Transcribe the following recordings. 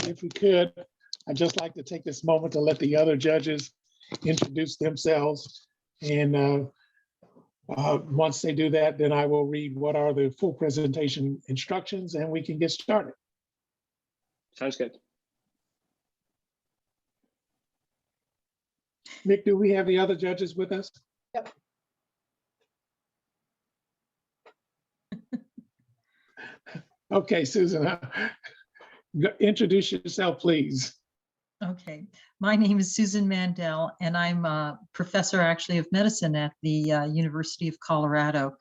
if we could, I'd just like to take this moment to let the other judges introduce themselves. And once they do that, then I will read what are the full presentation instructions and we can get started. Sounds good. Nick, do we have the other judges with us? Yep. Okay, Susan, introduce yourself, please. Okay, my name is Susan Mandel, and I'm a professor actually of medicine at the University of Colorado.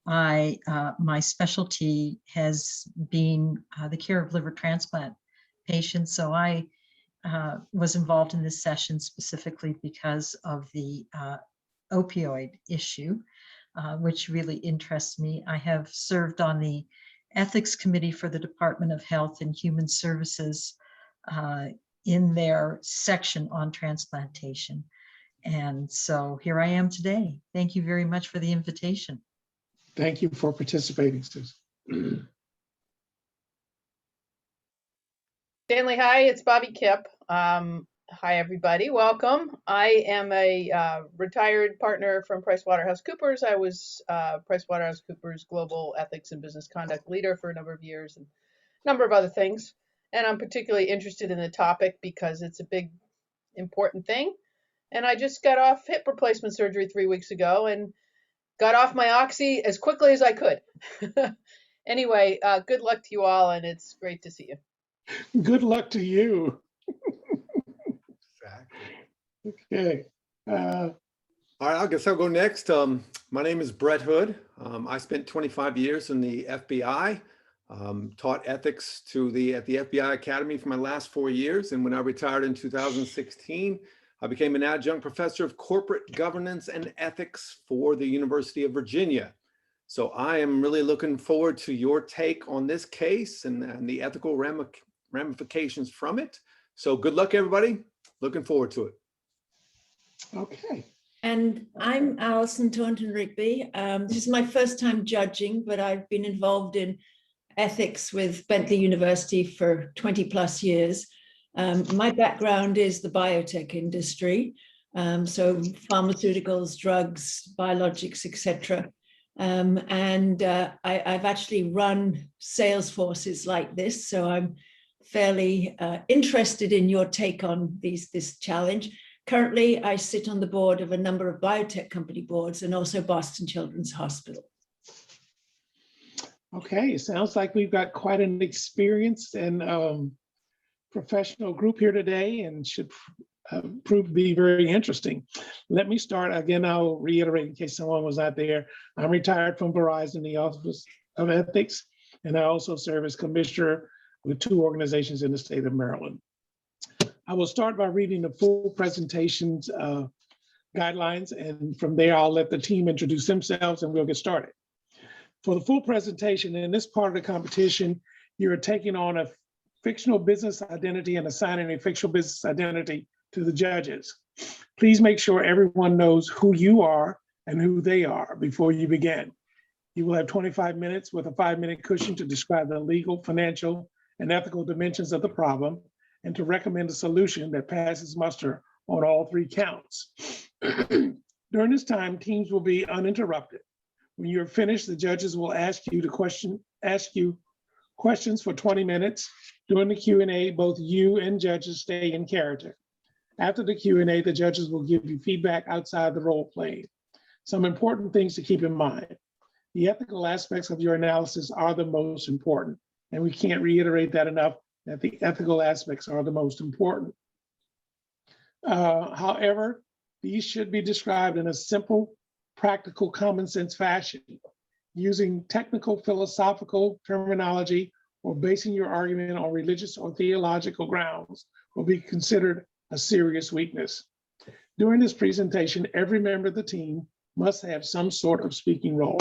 My specialty has been the care of liver transplant patients, so I was involved in this session specifically because of the opioid issue, which really interests me. I have served on the Ethics Committee for the Department of Health and Human Services in their section on transplantation. And so here I am today. Thank you very much for the invitation. Thank you for participating, Susan. Stanley, hi, it's Bobby Kipp. Hi, everybody. Welcome. I am a retired partner from PricewaterhouseCoopers. I was PricewaterhouseCoopers Global Ethics and Business Conduct Leader for a number of years and a number of other things. And I'm particularly interested in the topic because it's a big, important thing. And I just got off hip replacement surgery 3 weeks ago and got off my oxy as quickly as I could. Anyway, good luck to you all, and it's great to see you. Good luck to you. Exactly. Okay. All right, I guess I'll go next. My name is Brett Hood. I spent 25 years in the FBI, taught ethics at the FBI Academy for my last 4 years. And when I retired in 2016, I became an adjunct professor of corporate governance and ethics for the University of Virginia. So I am really looking forward to your take on this case and the ethical ramifications from it. So good luck, everybody. Looking forward to it. Okay. And I'm Alison Taunton-Rigby. This is my first time judging, but I've been involved in ethics with Bentley University for 20 plus years. My background is the biotech industry, so pharmaceuticals, drugs, biologics, etc. I've actually run sales forces like this, so I'm fairly interested in your take on this challenge. Currently, I sit on the board of a number of biotech company boards and also Boston Children's Hospital. Okay, it sounds like we've got quite an experienced and professional group here today and should prove to be very interesting. Let me start. Again, I'll reiterate in case someone was not there. I'm retired from Verizon, the Office of Ethics, and I also serve as commissioner with 2 organizations in the state of Maryland. I will start by reading the full presentations guidelines, and from there I'll let the team introduce themselves and we'll get started. For the full presentation, in this part of the competition, you're taking on a fictional business identity and assigning a fictional business identity to the judges. Please make sure everyone knows who you are and who they are before you begin. You will have 25 minutes with a 5-minute cushion to describe the legal, financial, and ethical dimensions of the problem and to recommend a solution that passes muster on all 3 counts. During this time, teams will be uninterrupted. When you're finished, the judges will ask you questions for 20 minutes. During the Q&A, both you and judges stay in character. After the Q&A, the judges will give you feedback outside the role playing. Some important things to keep in mind. The ethical aspects of your analysis are the most important, and we can't reiterate that enough, that the ethical aspects are the most important. However, these should be described in a simple, practical, common sense fashion. Using technical, philosophical terminology or basing your argument on religious or theological grounds will be considered a serious weakness. During this presentation, every member of the team must have some sort of speaking role.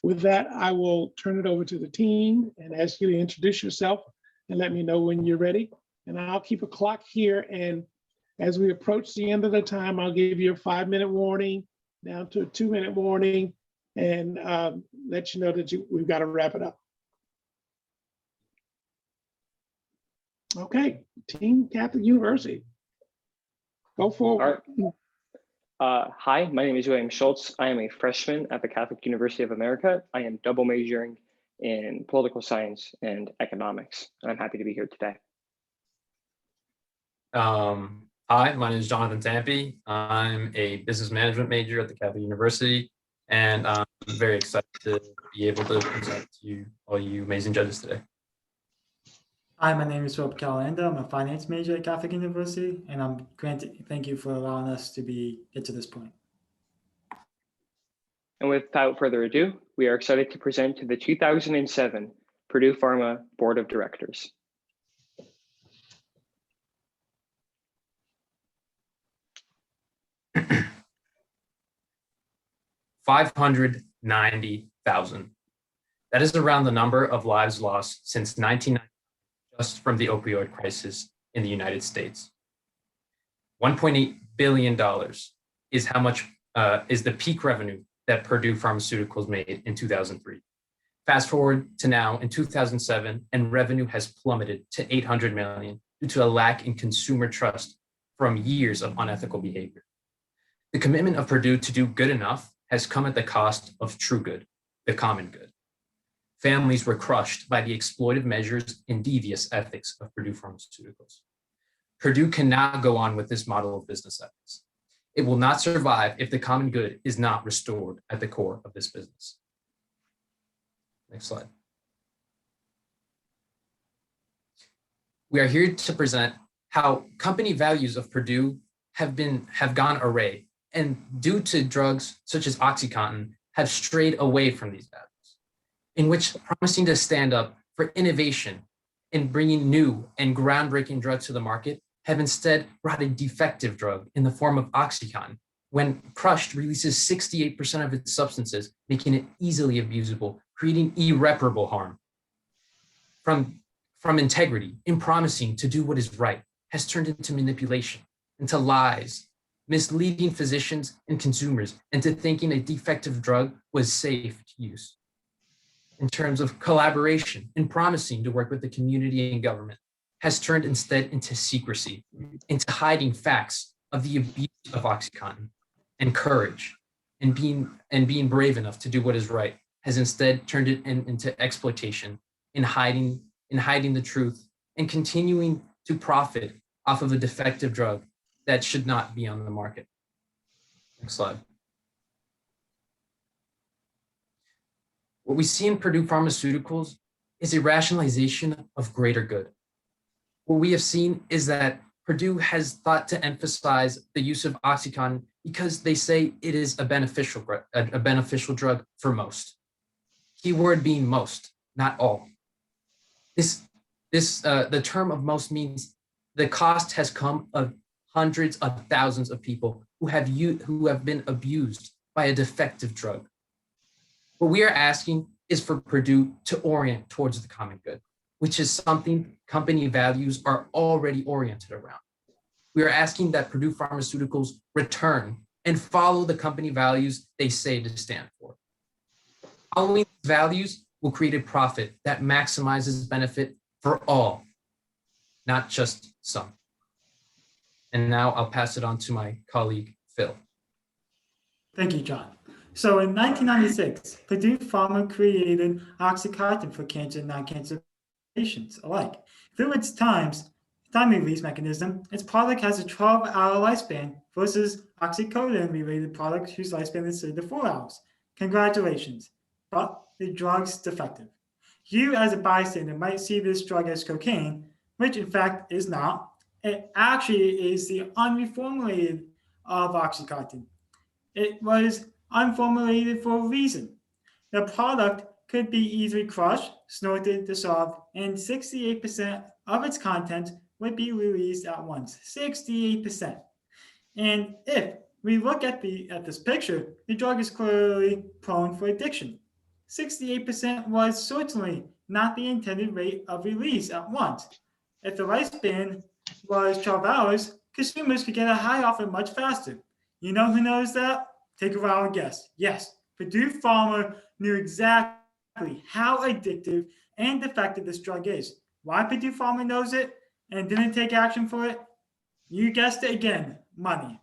With that, I will turn it over to the team and ask you to introduce yourself and let me know when you're ready. And I'll keep a clock here. And as we approach the end of the time, I'll give you a 5-minute warning down to a 2-minute warning and let you know that we've got to wrap it up. Okay, Team Catholic University. Go forward. Hi, my name is William Schultz. I am a freshman at the Catholic University of America. I am double majoring in political science and economics, and I'm happy to be here today. Hi, my name is Jonathan Tampi. I'm a business management major at the Catholic University, and I'm very excited to be able to present to you, all you amazing judges today. Hi, my name is Rob Calanda. I'm a finance major at Catholic University, and thank you for allowing us to get to this point. And without further ado, we are excited to present to the 2007 Purdue Pharma Board of Directors. $590,000. That is around the number of lives lost since 1990, just from the opioid crisis in the United States. $1.8 billion is how much is the peak revenue that Purdue Pharmaceuticals made in 2003. Fast forward to now in 2007, and revenue has plummeted to $800 million due to a lack in consumer trust from years of unethical behavior. The commitment of Purdue to do good enough has come at the cost of true good, the common good. Families were crushed by the exploitive measures and devious ethics of Purdue Pharmaceuticals. Purdue cannot go on with this model of business ethics. It will not survive if the common good is not restored at the core of this business. Next slide. We are here to present how company values of Purdue have gone array, and due to drugs such as OxyContin have strayed away from these values, in which promising to stand up for innovation in bringing new and groundbreaking drugs to the market have instead brought a defective drug in the form of OxyContin. When crushed, releases 68% of its substances, making it easily abusable, creating irreparable harm. From integrity, in promising to do what is right, has turned into manipulation, into lies, misleading physicians and consumers into thinking a defective drug was safe to use. In terms of collaboration, in promising to work with the community and government, has turned instead into secrecy, into hiding facts of the abuse of OxyContin, and courage, and being brave enough to do what is right, has instead turned it into exploitation, in hiding the truth, and continuing to profit off of a defective drug that should not be on the market. Next slide. What we see in Purdue Pharmaceuticals is a rationalization of greater good. What we have seen is that Purdue has thought to emphasize the use of OxyContin because they say it is a beneficial drug for most. Keyword being most, not all. The term of most means the cost has come of hundreds of thousands of people who have been abused by a defective drug. What we are asking is for Purdue to orient towards the common good, which is something company values are already oriented around. We are asking that Purdue Pharmaceuticals return and follow the company values they say to stand for. Following these values will create a profit that maximizes benefit for all, not just some. And now I'll pass it on to my colleague, Phil. Thank you, John. So in 1996, Purdue Pharma created OxyContin for cancer and non-cancer patients alike. Through its time release mechanism, its product has a 12-hour lifespan versus oxycodone-related products whose lifespan is 3 to 4 hours. Congratulations, but the drug's defective. You as a bystander might see this drug as cocaine, which in fact is not. It actually is the unreformulated of OxyContin. It was unformulated for a reason. The product could be easily crushed, snorted, dissolved, and 68% of its content would be released at once. 68%. And if we look at this picture, the drug is clearly prone for addiction. 68% was certainly not the intended rate of release at once. If the lifespan was 12 hours, consumers could get a high off it much faster. You know who knows that? Take a wild guess. Yes, Purdue Pharma knew exactly how addictive and defective this drug is. Why Purdue Pharma knows it? and didn't take action for it? You guessed it again, money.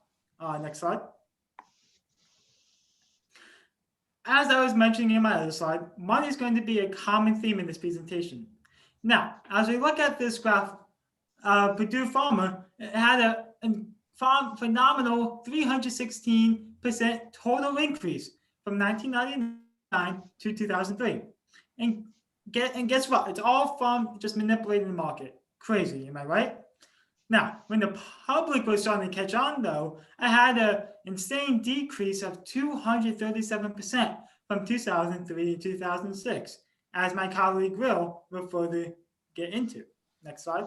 Next slide. As I was mentioning in my other slide, money is going to be a common theme in this presentation. Now, as we look at this graph, Purdue Pharma had a phenomenal 316% total increase from 1999 to 2003. And guess what? It's all from just manipulating the market. Crazy, am I right? Now, when the public was starting to catch on, though, I had an insane decrease of 237% from 2003 to 2006, as my colleague will further get into. Next slide.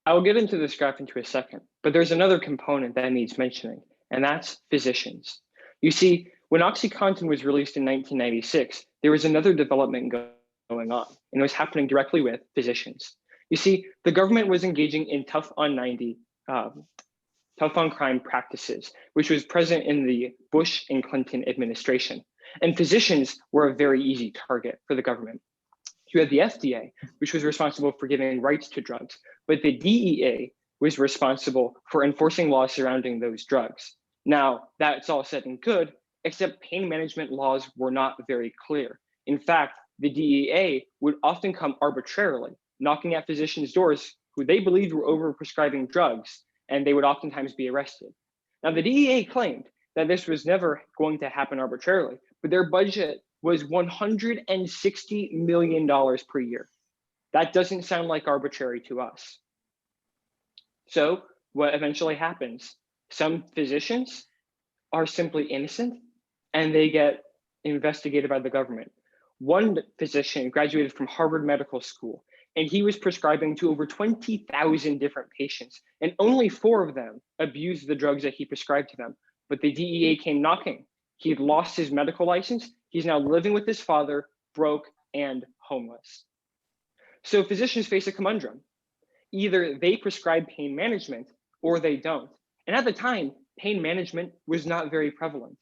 I will get into this graph into a second, but there's another component that needs mentioning, and that's physicians. You see, when OxyContin was released in 1996, there was another development going on, and it was happening directly with physicians. You see, the government was engaging in tough on crime practices, which was present in the Bush and Clinton administration. And physicians were a very easy target for the government. You had the FDA, which was responsible for giving rights to drugs, but the DEA was responsible for enforcing laws surrounding those drugs. Now, that's all said and good, except pain management laws were not very clear. In fact, the DEA would often come arbitrarily, knocking at physicians' doors who they believed were overprescribing drugs, and they would oftentimes be arrested. Now, the DEA claimed that this was never going to happen arbitrarily, but their budget was $160 million per year. That doesn't sound like arbitrary to us. So what eventually happens? Some physicians are simply innocent and they get investigated by the government. One physician graduated from Harvard Medical School, and he was prescribing to over 20,000 different patients, and only 4 of them abused the drugs that he prescribed to them. But the DEA came knocking. He had lost his medical license. He's now living with his father, broke and homeless. So physicians face a conundrum. Either they prescribe pain management or they don't. And at the time, pain management was not very prevalent.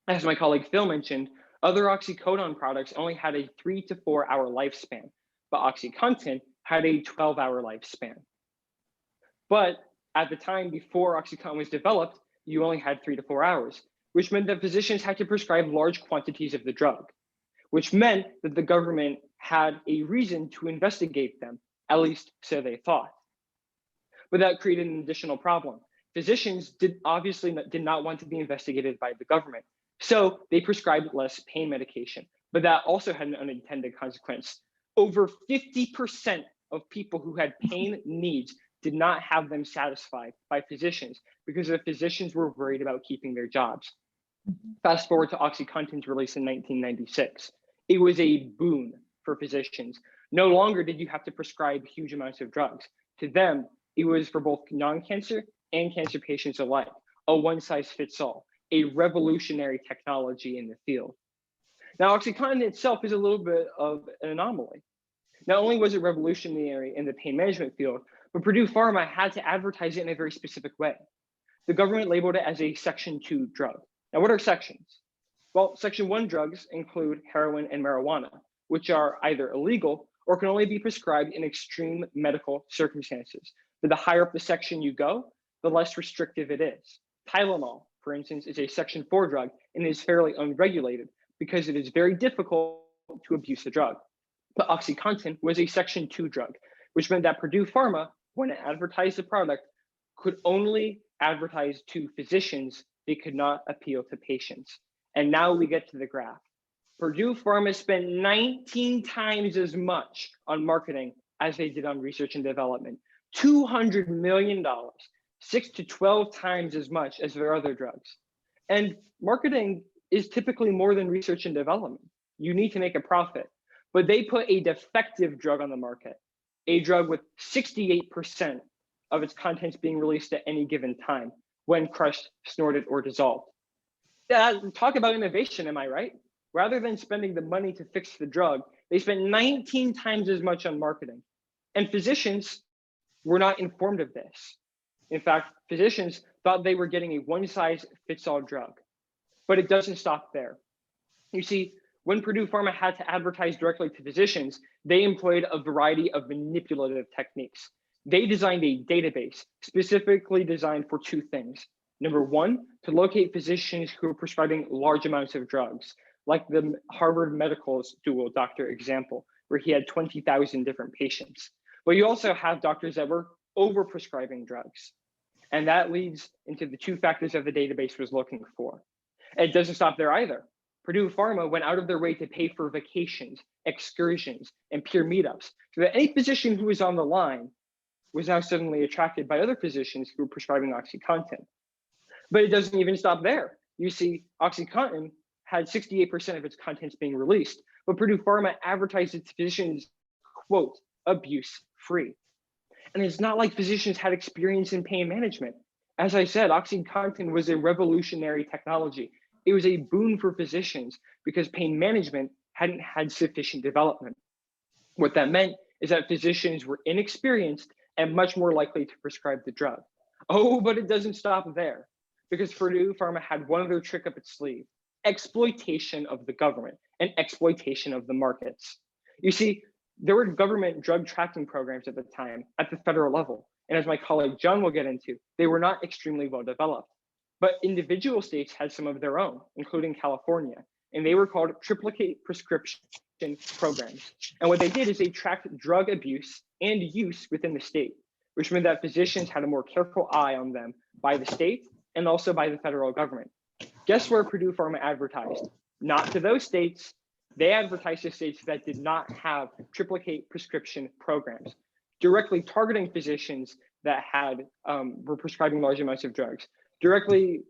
As my colleague Phil mentioned, other oxycodone products only had a 3 to 4 hour lifespan, but OxyContin had a 12-hour lifespan. But at the time before OxyContin was developed, you only had 3 to 4 hours, which meant that physicians had to prescribe large quantities of the drug, which meant that the government had a reason to investigate them, at least so they thought. But that created an additional problem. Physicians obviously did not want to be investigated by the government, so they prescribed less pain medication. But that also had an unintended consequence. Over 50% of people who had pain needs did not have them satisfied by physicians because the physicians were worried about keeping their jobs. Fast forward to OxyContin's release in 1996. It was a boon for physicians. No longer did you have to prescribe huge amounts of drugs. To them, it was for both non-cancer and cancer patients alike, a one-size-fits-all, a revolutionary technology in the field. Now, OxyContin itself is a little bit of an anomaly. Not only was it revolutionary in the pain management field, but Purdue Pharma had to advertise it in a very specific way. The government labeled it as a Section 2 drug. Now, what are sections? Well, Section 1 drugs include heroin and marijuana, which are either illegal or can only be prescribed in extreme medical circumstances. But the higher up the section you go, the less restrictive it is. Tylenol, for instance, is a Section 4 drug and is fairly unregulated because it is very difficult to abuse the drug. But OxyContin was a Section 2 drug, which meant that Purdue Pharma, when it advertised the product, could only advertise to physicians. They could not appeal to patients. And now we get to the graph. Purdue Pharma spent 19 times as much on marketing as they did on research and development. $200 million, 6 to 12 times as much as their other drugs. And marketing is typically more than research and development. You need to make a profit. But they put a defective drug on the market, a drug with 68% of its contents being released at any given time when crushed, snorted, or dissolved. Talk about innovation, am I right? Rather than spending the money to fix the drug, they spent 19 times as much on marketing. And physicians were not informed of this. In fact, physicians thought they were getting a one-size-fits-all drug. But it doesn't stop there. You see, when Purdue Pharma had to advertise directly to physicians, they employed a variety of manipulative techniques. They designed a database specifically designed for two things. Number one, to locate physicians who are prescribing large amounts of drugs, like the Harvard Medical School doctor example, where he had 20,000 different patients. But you also have doctors that were overprescribing drugs. And that leads into the two factors that the database was looking for. And it doesn't stop there either. Purdue Pharma went out of their way to pay for vacations, excursions, and peer meetups, so that any physician who was on the line was now suddenly attracted by other physicians who were prescribing OxyContin. But it doesn't even stop there. You see, OxyContin had 68% of its contents being released, but Purdue Pharma advertised its physicians, quote, abuse-free. And it's not like physicians had experience in pain management. As I said, OxyContin was a revolutionary technology. It was a boon for physicians because pain management hadn't had sufficient development. What that meant is that physicians were inexperienced and much more likely to prescribe the drug. Oh, but it doesn't stop there, because Purdue Pharma had one other trick up its sleeve: exploitation of the government and exploitation of the markets. You see, there were government drug tracking programs at the time at the federal level. And as my colleague John will get into, they were not extremely well developed. But individual states had some of their own, including California, and they were called triplicate prescription programs. And what they did is they tracked drug abuse and use within the state, which meant that physicians had a more careful eye on them by the state and also by the federal government. Guess where Purdue Pharma advertised? Not to those states. They advertised to states that did not have triplicate prescription programs, directly targeting physicians that were prescribing large amounts of drugs, directly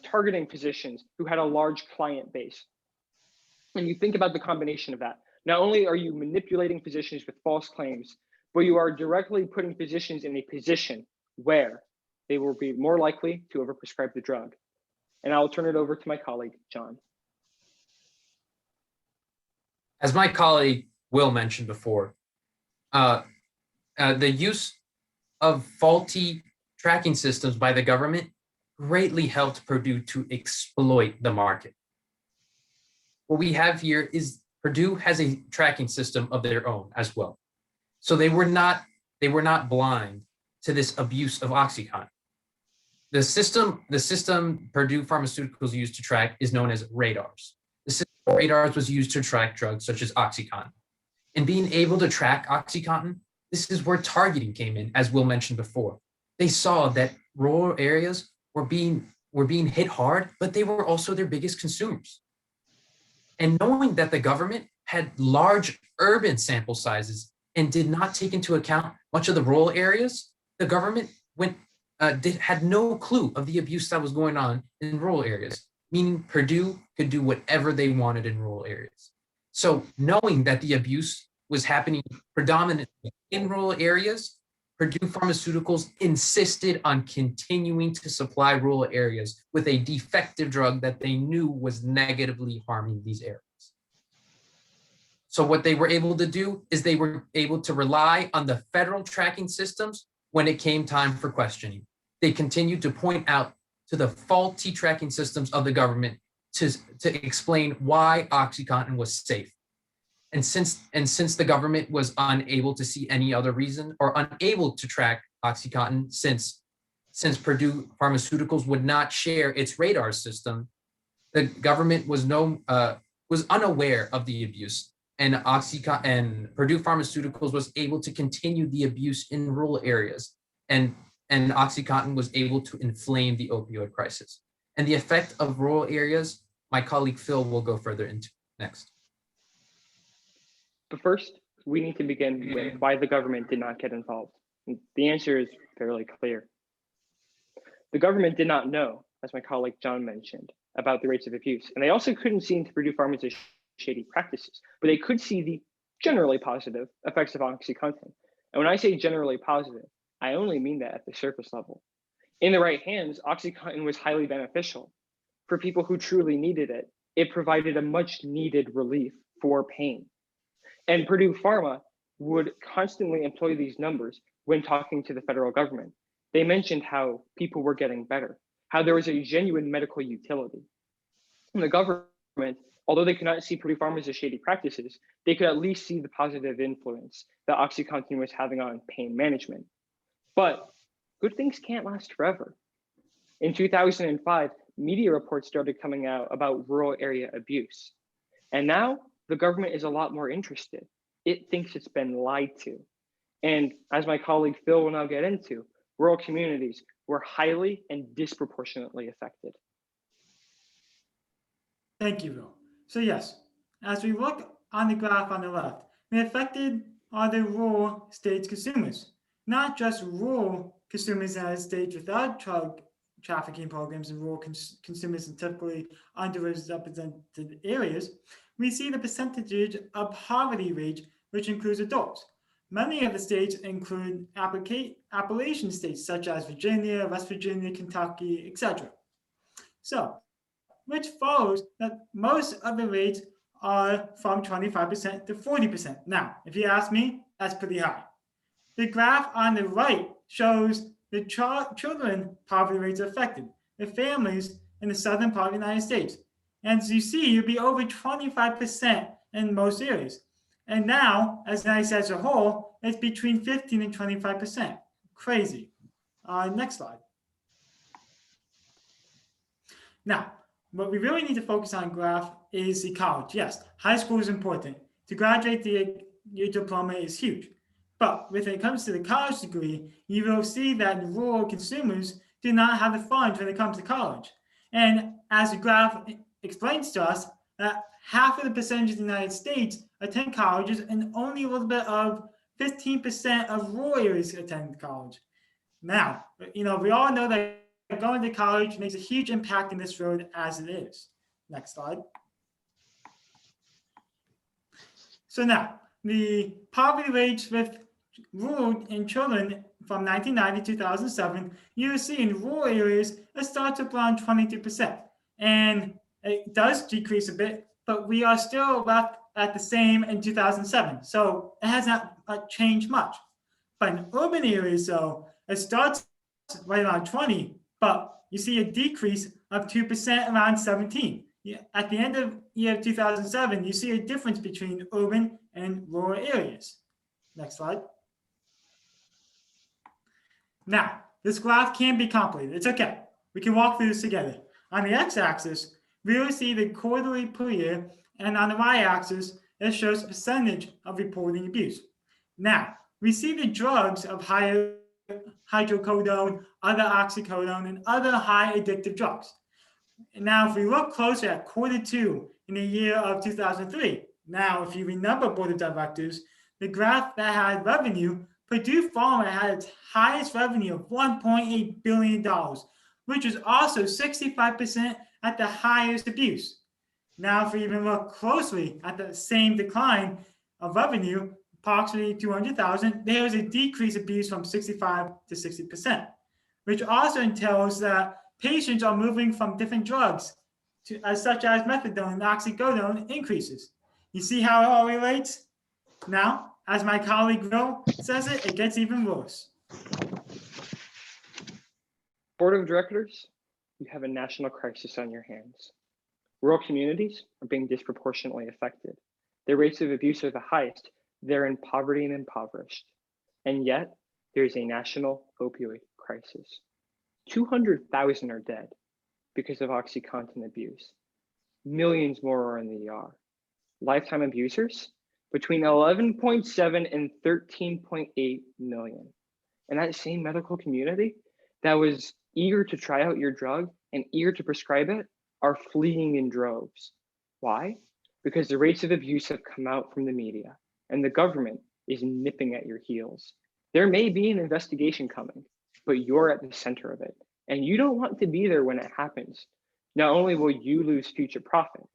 targeting physicians who had a large client base. And you think about the combination of that. Not only are you manipulating physicians with false claims, but you are directly putting physicians in a position where they will be more likely to overprescribe the drug. And I'll turn it over to my colleague, John. As my colleague Will mentioned before, the use of faulty tracking systems by the government greatly helped Purdue to exploit the market. What we have here is Purdue has a tracking system of their own as well. So they were not blind to this abuse of OxyContin. The system Purdue Pharmaceuticals used to track is known as radars. The system radars was used to track drugs such as OxyContin. And being able to track OxyContin, this is where targeting came in, as Will mentioned before. They saw that rural areas were being hit hard, but they were also their biggest consumers. And knowing that the government had large urban sample sizes and did not take into account much of the rural areas, the government had no clue of the abuse that was going on in rural areas, meaning Purdue could do whatever they wanted in rural areas. So knowing that the abuse was happening predominantly in rural areas, Purdue Pharmaceuticals insisted on continuing to supply rural areas with a defective drug that they knew was negatively harming these areas. So what they were able to do is they were able to rely on the federal tracking systems when it came time for questioning. They continued to point out to the faulty tracking systems of the government to explain why OxyContin was safe. And since the government was unable to see any other reason or unable to track OxyContin, since Purdue Pharmaceuticals would not share its radar system, the government was unaware of the abuse, and Purdue Pharmaceuticals was able to continue the abuse in rural areas, and OxyContin was able to inflame the opioid crisis. And the effect of rural areas, my colleague Phil will go further into next. But first, we need to begin with why the government did not get involved. And the answer is fairly clear. The government did not know, as my colleague John mentioned, about the rates of abuse. And they also couldn't see into Purdue Pharma's shady practices, but they could see the generally positive effects of OxyContin. And when I say generally positive, I only mean that at the surface level. In the right hands, OxyContin was highly beneficial. For people who truly needed it, it provided a much needed relief for pain. And Purdue Pharma would constantly employ these numbers when talking to the federal government. They mentioned how people were getting better, how there was a genuine medical utility. And the government Although they could not see Purdue Pharma's shady practices, they could at least see the positive influence that OxyContin was having on pain management. But good things can't last forever. In 2005, media reports started coming out about rural area abuse. And now the government is a lot more interested. It thinks it's been lied to. And as my colleague Phil will now get into, rural communities were highly and disproportionately affected. Thank you, Will. So yes, as we look on the graph on the left, the affected are the rural states' consumers, not just rural consumers in the United States without drug trafficking programs and rural consumers in typically underrepresented areas. We see the percentage of poverty rate, which includes adults. Many of the states include Appalachian states such as Virginia, West Virginia, Kentucky, etc. So, which follows that most of the rates are from 25% to 40%. Now, if you ask me, that's pretty high. The graph on the right shows the children poverty rates affected, the families in the southern part of the United States. And as you see, you'd be over 25% in most areas. And now, as the United States as a whole, it's between 15 and 25%. Crazy. Next slide. Now, what we really need to focus on graph is the college. Yes, high school is important. To graduate your diploma is huge. But when it comes to the college degree, you will see that rural consumers do not have the funds when it comes to college. And as the graph explains to us, that half of the percentage of the United States attend colleges and only a little bit of 15% of rural areas attend college. Now, we all know that going to college makes a huge impact in this road as it is. Next slide. So now, the poverty rates with rural and children from 1990 to 2007, you will see in rural areas, it starts up around 22%. And it does decrease a bit, but we are still left at the same in 2007. So it has not changed much. But in urban areas, though, it starts right around 20, but you see a decrease of 2% around 17. At the end of year 2007, you see a difference between urban and rural areas. Next slide. Now, this graph can be complicated. It's okay. We can walk through this together. On the x-axis, we will see the quarterly per year, and on the y-axis, it shows the percentage of reporting abuse. Now, we see the drugs of hydrocodone, other oxycodone, and other high addictive drugs. Now, if we look closer at Q2 in the year of 2003, now, if you remember board of directors, the graph that had revenue, Purdue Pharma had its highest revenue of $1.8 billion, which is also 65% at the highest abuse. Now, if we even look closely at the same decline of revenue, approximately 200,000, there is a decrease of abuse from 65 to 60%, which also entails that patients are moving from different drugs, such as methadone and oxycodone increases. You see how it all relates? Now, as my colleague Will says it gets even worse. Board of Directors, you have a national crisis on your hands. Rural communities are being disproportionately affected. Their rates of abuse are the highest. They're in poverty and impoverished. And yet, there's a national opioid crisis. 200,000 are dead because of OxyContin abuse. Millions more are in the ER. Lifetime abusers, between 11.7 and 13.8 million. And that same medical community that was eager to try out your drug and eager to prescribe it are fleeing in droves. Why? Because the rates of abuse have come out from the media and the government is nipping at your heels. There may be an investigation coming, but you're at the center of it and you don't want to be there when it happens. Not only will you lose future profit,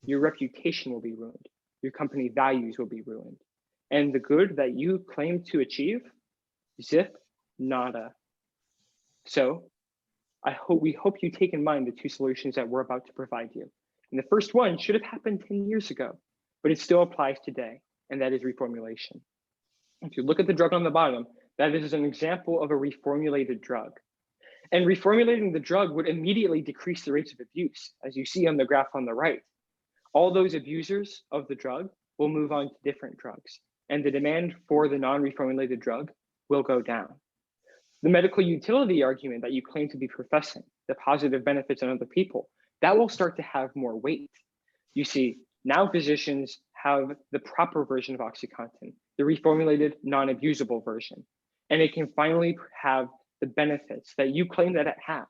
your reputation will be ruined. Your company values will be ruined. And the good that you claim to achieve, zip, nada. So we hope you take in mind the two solutions that we're about to provide you. And the first one should have happened 10 years ago, but it still applies today, and that is reformulation. If you look at the drug on the bottom, that is an example of a reformulated drug. And reformulating the drug would immediately decrease the rates of abuse, as you see on the graph on the right. all those abusers of the drug will move on to different drugs, and the demand for the non-reformulated drug will go down. The medical utility argument that you claim to be professing, the positive benefits on other people, that will start to have more weight. You see, now physicians have the proper version of OxyContin, the reformulated, non-abusable version, and it can finally have the benefits that you claim that it has.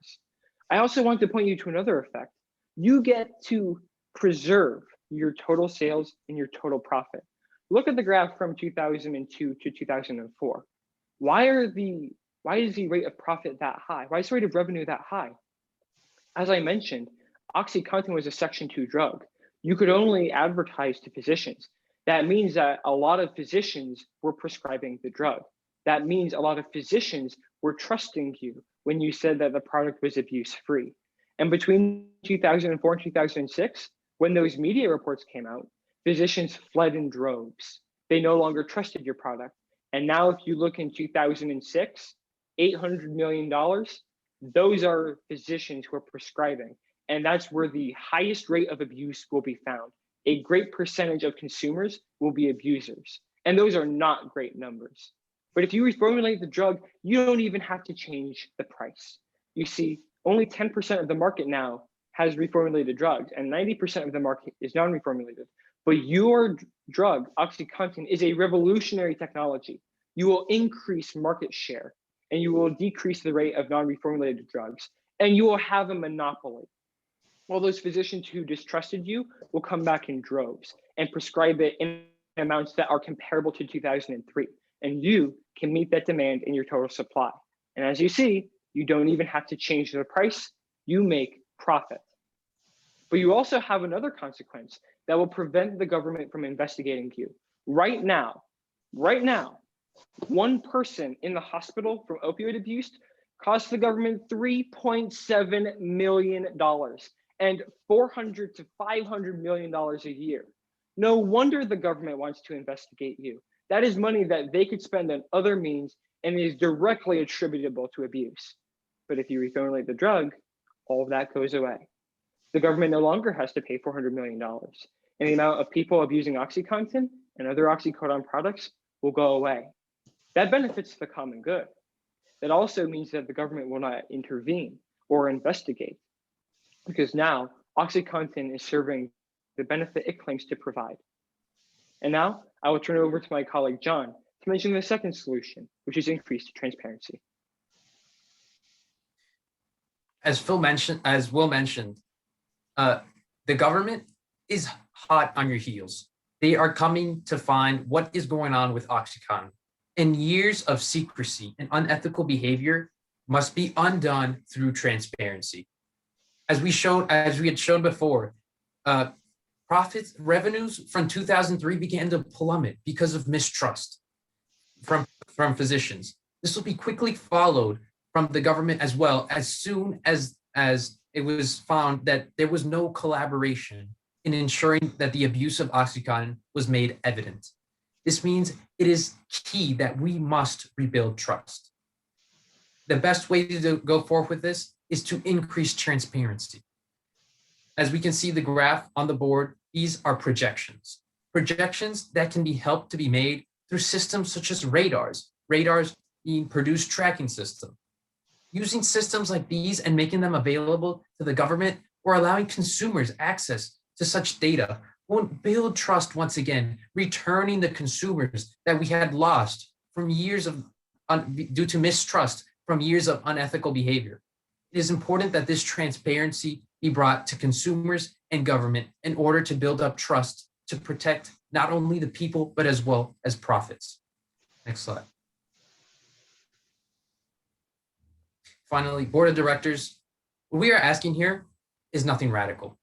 I also want to point you to another effect. You get to preserve your total sales and your total profit. Look at the graph from 2002 to 2004. Why is the rate of profit that high? Why is the rate of revenue that high? As I mentioned, OxyContin was a Section 2 drug. You could only advertise to physicians. That means that a lot of physicians were prescribing the drug. That means a lot of physicians were trusting you when you said that the product was abuse-free. And between 2004 and 2006, when those media reports came out, physicians fled in droves. They no longer trusted your product. And now if you look in 2006, $800 million, those are physicians who are prescribing. And that's where the highest rate of abuse will be found. A great percentage of consumers will be abusers. And those are not great numbers. But if you reformulate the drug, you don't even have to change the price. You see, only 10% of the market now has reformulated drugs, and 90% of the market is non-reformulated. But your drug, OxyContin, is a revolutionary technology. You will increase market share, and you will decrease the rate of non-reformulated drugs, and you will have a monopoly. All those physicians who distrusted you will come back in droves and prescribe it in amounts that are comparable to 2003. And you can meet that demand in your total supply. And as you see, you don't even have to change the price, you make profit. But you also have another consequence that will prevent the government from investigating you. Right now, one person in the hospital from opioid abuse costs the government $3.7 million and $400 to $500 million a year. No wonder the government wants to investigate you. That is money that they could spend on other means and is directly attributable to abuse. But if you reformulate the drug, all of that goes away. The government no longer has to pay $400 million. And the amount of people abusing OxyContin and other oxycodone products will go away. That benefits the common good. That also means that the government will not intervene or investigate, because now OxyContin is serving the benefit it claims to provide. And now I will turn it over to my colleague, John, to mention the second solution, which is increased transparency. As Will mentioned, the government is hot on your heels. They are coming to find what is going on with OxyContin. And years of secrecy and unethical behavior must be undone through transparency. As we had shown before, revenues from 2003 began to plummet because of mistrust from physicians. This will be quickly followed from the government as well, as soon as it was found that there was no collaboration in ensuring that the abuse of OxyContin was made evident. This means it is key that we must rebuild trust. The best way to go forward with this is to increase transparency. As we can see the graph on the board, these are projections that can be helped to be made through systems such as radars being Purdue's tracking system. Using systems like these and making them available to the government or allowing consumers access to such data won't build trust once again, returning the consumers that we had lost from years of due to mistrust from years of unethical behavior. It is important that this transparency be brought to consumers and government in order to build up trust to protect not only the people, but as well as profits. Next slide. Finally, board of directors, what we are asking here is nothing radical.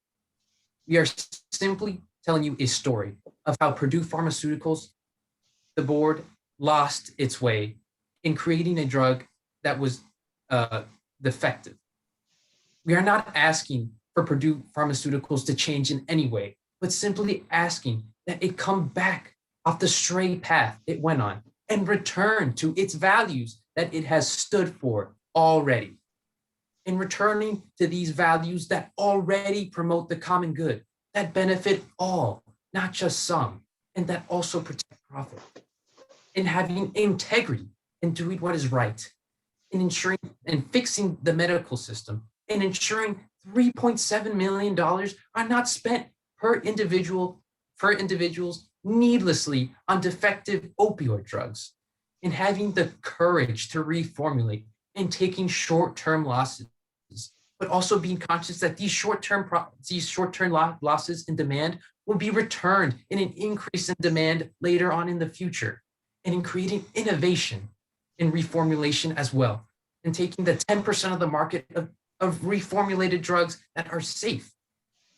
We are simply telling you a story of how Purdue Pharmaceuticals, the board, lost its way in creating a drug that was defective. We are not asking for Purdue Pharmaceuticals to change in any way, but simply asking that it come back off the stray path it went on and return to its values that it has stood for already. In returning to these values that already promote the common good, that benefit all, not just some, and that also protect profit. In having integrity and doing what is right, in ensuring and fixing the medical system, and ensuring $3.7 million are not spent for individuals needlessly on defective opioid drugs, in having the courage to reformulate and taking short-term losses, but also being conscious that these short-term losses in demand will be returned in an increase in demand later on in the future, and in creating innovation in reformulation as well, and taking the 10% of the market of reformulated drugs that are safe.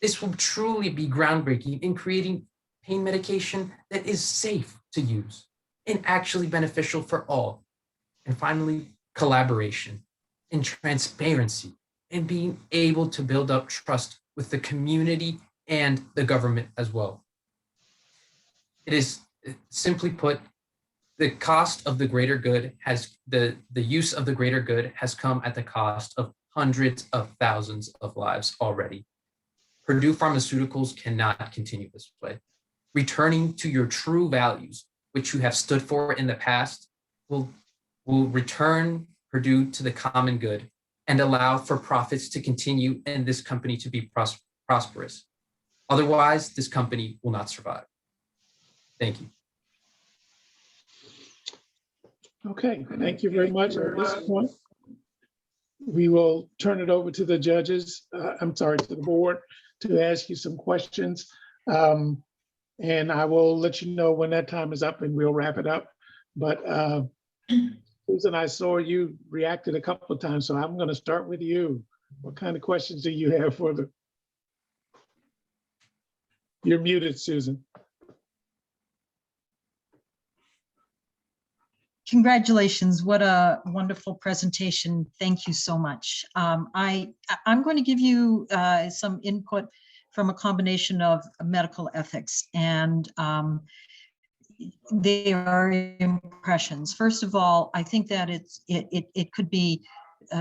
This will truly be groundbreaking in creating pain medication that is safe to use and actually beneficial for all. And finally, collaboration and transparency, and being able to build up trust with the community and the government as well. It is, simply put, the cost of the greater good has, the use of the greater good has come at the cost of hundreds of thousands of lives already. Purdue Pharmaceuticals cannot continue this way. Returning to your true values, which you have stood for in the past, will return Purdue to the common good and allow for profits to continue and this company to be prosperous. Otherwise, this company will not survive. Thank you. Okay, thank you very much. At this point, we will turn it over to the judges, to the board, to ask you some questions. And I will let you know when that time is up and we'll wrap it up. But Susan, I saw you reacted a couple of times, so I'm going to start with you. What kind of questions do you have for the? You're muted, Susan. Congratulations, what a wonderful presentation. Thank you so much. I'm going to give you some input from a combination of medical ethics, and they are impressions. First of all, I think that it could be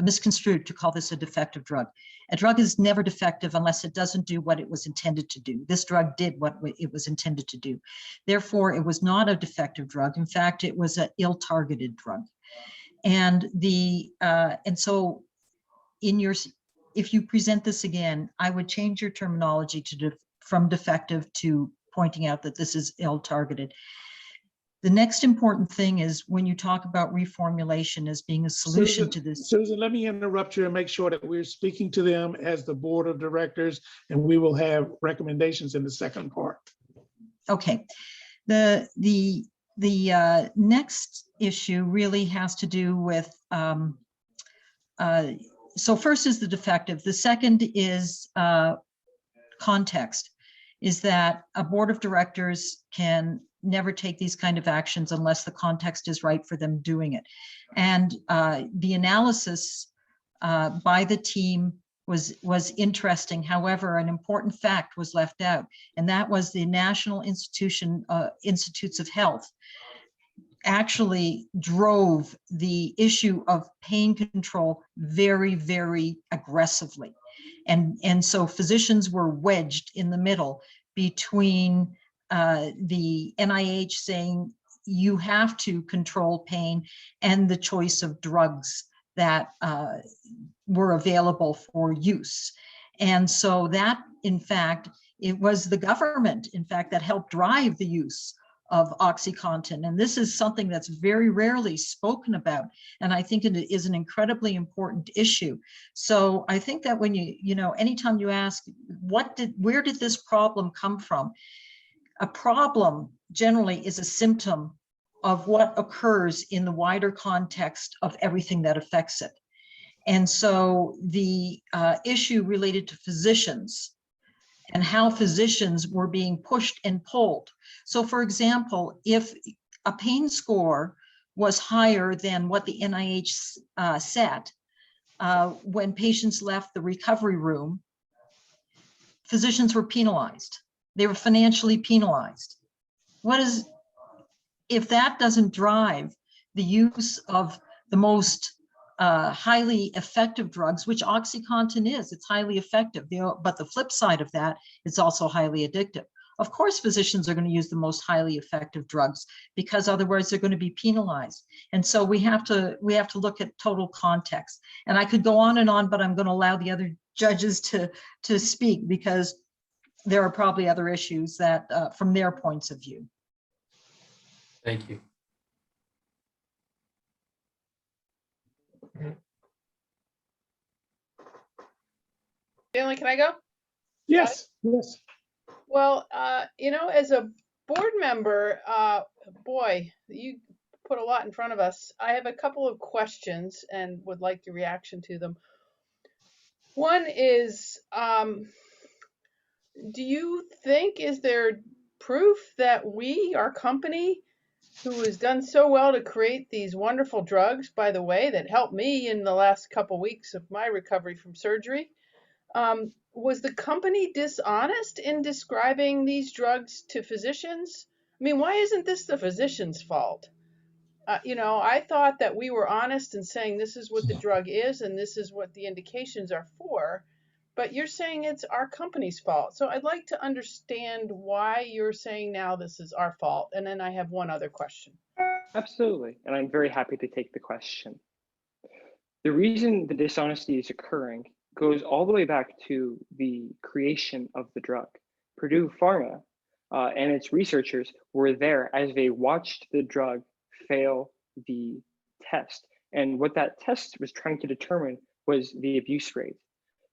misconstrued to call this a defective drug. A drug is never defective unless it doesn't do what it was intended to do. This drug did what it was intended to do. Therefore, it was not a defective drug. In fact, it was an ill-targeted drug. And so if you present this again, I would change your terminology from defective to pointing out that this is ill-targeted. The next important thing is when you talk about reformulation as being a solution to this. Susan, let me interrupt you and make sure that we're speaking to them as the board of directors, and we will have recommendations in the second part. Okay. The next issue really has to do with, so first is the defective. The second is context, is that a board of directors can never take these kind of actions unless the context is right for them doing it. And the analysis by the team was interesting. However, an important fact was left out, and that was the National Institutes of Health actually drove the issue of pain control very, very aggressively. And so physicians were wedged in the middle between the NIH saying you have to control pain and the choice of drugs that were available for use. And so that, in fact, it was the government, in fact, that helped drive the use of OxyContin. And this is something that's very rarely spoken about. And I think it is an incredibly important issue. So I think that when anytime you ask, where did this problem come from? A problem generally is a symptom of what occurs in the wider context of everything that affects it. And so the issue related to physicians and how physicians were being pushed and pulled. So for example, if a pain score was higher than what the NIH set, when patients left the recovery room, physicians were penalized. They were financially penalized. If that doesn't drive the use of the most highly effective drugs, which OxyContin is. It's highly effective. But the flip side of that, it's also highly addictive. Of course, physicians are going to use the most highly effective drugs because otherwise they're going to be penalized. And so we have to look at total context. And I could go on, but I'm going to allow the other judges to speak because there are probably other issues that from their points of view. Thank you. Stanley, can I go? Yes, yes. Well, as a board member, boy, you put a lot in front of us. I have a couple of questions and would like your reaction to them. One is, do you think, is there proof that our company, who has done so well to create these wonderful drugs, by the way, that helped me in the last couple weeks of my recovery from surgery, was the company dishonest in describing these drugs to physicians? I mean, why isn't this the physician's fault? I thought that we were honest in saying this is what the drug is and this is what the indications are for, but you're saying it's our company's fault. So I'd like to understand why you're saying now this is our fault. And then I have one other question. Absolutely, and I'm very happy to take the question. The reason the dishonesty is occurring goes all the way back to the creation of the drug. Purdue Pharma and its researchers were there as they watched the drug fail the test. And what that test was trying to determine was the abuse rate.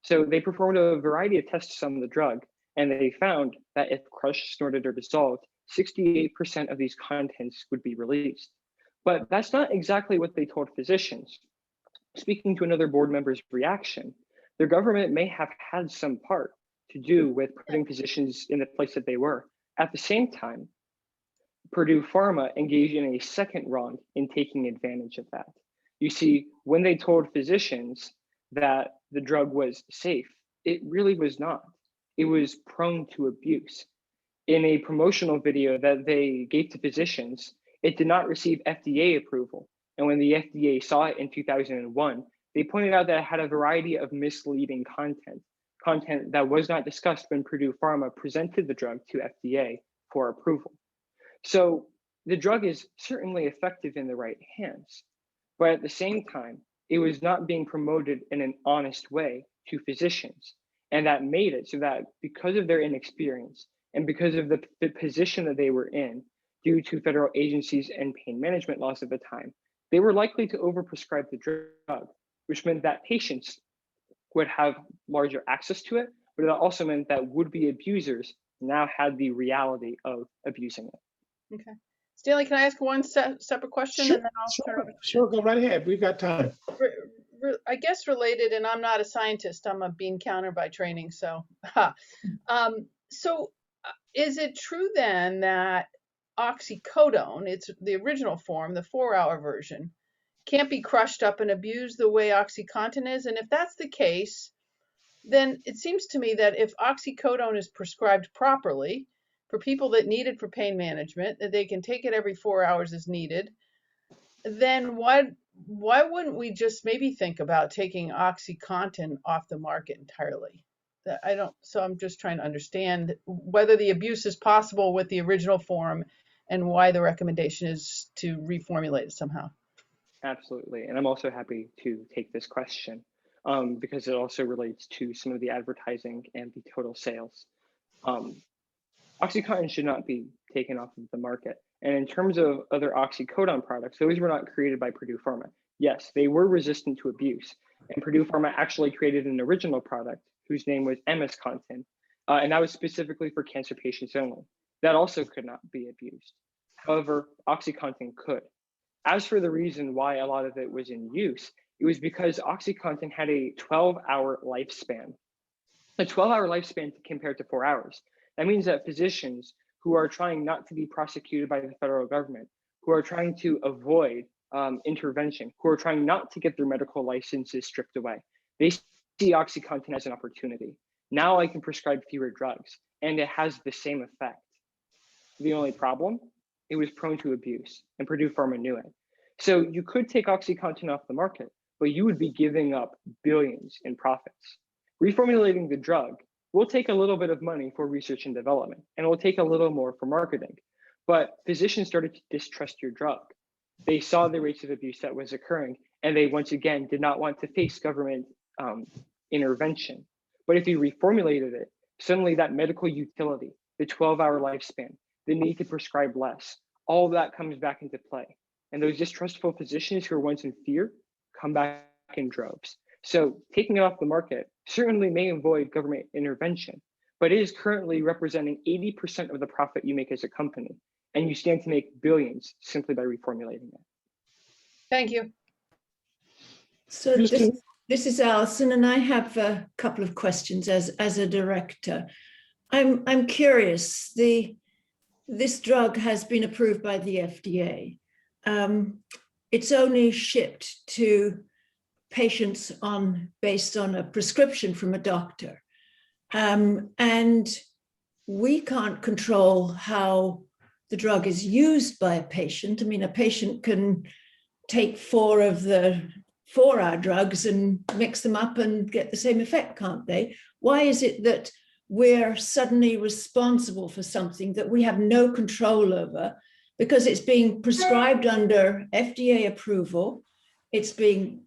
So they performed a variety of tests on the drug, and they found that if crushed, snorted, or dissolved, 68% of these contents would be released. But that's not exactly what they told physicians. Speaking to another board member's reaction, their government may have had some part to do with putting physicians in the place that they were. At the same time, Purdue Pharma engaged in a second wrong in taking advantage of that. You see, when they told physicians that the drug was safe, it really was not. It was prone to abuse. In a promotional video that they gave to physicians, it did not receive FDA approval. And when the FDA saw it in 2001, they pointed out that it had a variety of misleading content that was not discussed when Purdue Pharma presented the drug to FDA for approval. So the drug is certainly effective in the right hands, but at the same time, it was not being promoted in an honest way to physicians. And that made it so that because of their inexperience and because of the position that they were in, due to federal agencies and pain management laws at the time, they were likely to overprescribe the drug, which meant that patients would have larger access to it, but it also meant that would-be abusers now had the reality of abusing it. Okay. Stanley, can I ask one separate question? Sure, And then I'll turn it over. sure, go right ahead. We've got time. I guess related, and I'm not a scientist, I'm a bean counter by training. So, is it true then that oxycodone, it's the original form, the 4-hour version, can't be crushed up and abused the way OxyContin is? And if that's the case, then it seems to me that if oxycodone is prescribed properly for people that need it for pain management, that they can take it every 4 hours as needed, then why wouldn't we just maybe think about taking OxyContin off the market entirely? So I'm just trying to understand whether the abuse is possible with the original form and why the recommendation is to reformulate it somehow. Absolutely, and I'm also happy to take this question because it also relates to some of the advertising and the total sales. OxyContin should not be taken off of the market. And in terms of other oxycodone products, those were not created by Purdue Pharma. Yes, they were resistant to abuse. And Purdue Pharma actually created an original product whose name was MS-Contin. And that was specifically for cancer patients only. That also could not be abused. However, OxyContin could. As for the reason why a lot of it was in use, it was because OxyContin had a 12-hour lifespan. A 12-hour lifespan compared to 4 hours. That means that physicians who are trying not to be prosecuted by the federal government, who are trying to avoid intervention, who are trying not to get their medical licenses stripped away, they see OxyContin as an opportunity. Now I can prescribe fewer drugs, and it has the same effect. The only problem, it was prone to abuse, and Purdue Pharma knew it. So you could take OxyContin off the market, but you would be giving up billions in profits. Reformulating the drug will take a little bit of money for research and development, and it will take a little more for marketing. But physicians started to distrust your drug. They saw the rates of abuse that was occurring, and they once again did not want to face government intervention. But if you reformulated it, suddenly that medical utility, the 12-hour lifespan, the need to prescribe less, all of that comes back into play. And those distrustful physicians who were once in fear come back in droves. So taking it off the market certainly may avoid government intervention, but it is currently representing 80% of the profit you make as a company, and you stand to make billions simply by reformulating it. Thank you. So this is Alison, and I have a couple of questions as a director. I'm curious. This drug has been approved by the FDA. It's only shipped to patients based on a prescription from a doctor, and we can't control how the drug is used by a patient. I mean, a patient can take 4 of the 4-hour drugs and mix them up and get the same effect, can't they? Why is it that we're suddenly responsible for something that we have no control over because it's being prescribed under FDA approval? It's being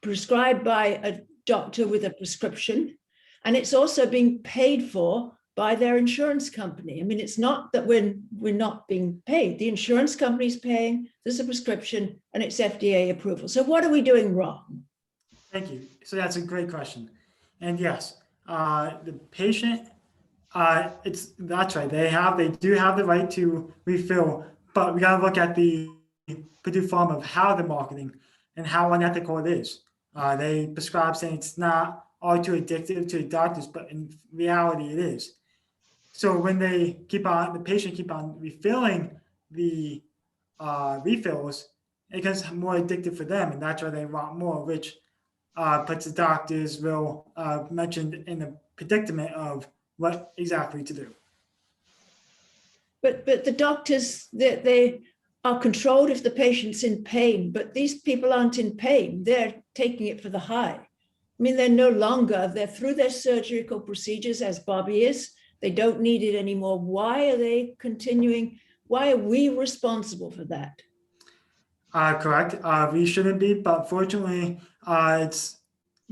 prescribed by a doctor with a prescription, and it's also being paid for by their insurance company. I mean, it's not that we're not being paid. The insurance company's paying, there's a prescription, and it's FDA approval. So what are we doing wrong? Thank you. So that's a great question. And yes, the patient, that's right. They do have the right to refill, but we got to look at the Purdue Pharma of how they're marketing and how unethical it is. They prescribe saying it's not all too addictive to the doctors, but in reality it is. So when the patient keep on refilling the refills, it becomes more addictive for them, and that's why they want more, which puts the doctors mentioned in the predicament of what exactly to do. But the doctors, they are controlled if the patient's in pain, but these people aren't in pain. They're taking it for the high. I mean, they're through their surgical procedures, as Bobby is. They don't need it anymore. Why are they continuing? Why are we responsible for that? Correct. We shouldn't be, but fortunately, it's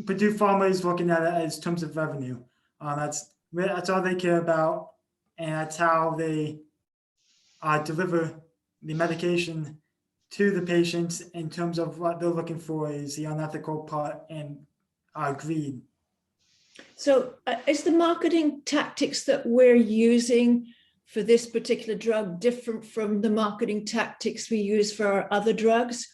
Purdue Pharma is looking at it as terms of revenue. That's all they care about, and that's how they deliver the medication to the patients. In terms of what they're looking for is the unethical part and greed. So is the marketing tactics that we're using for this particular drug different from the marketing tactics we use for our other drugs,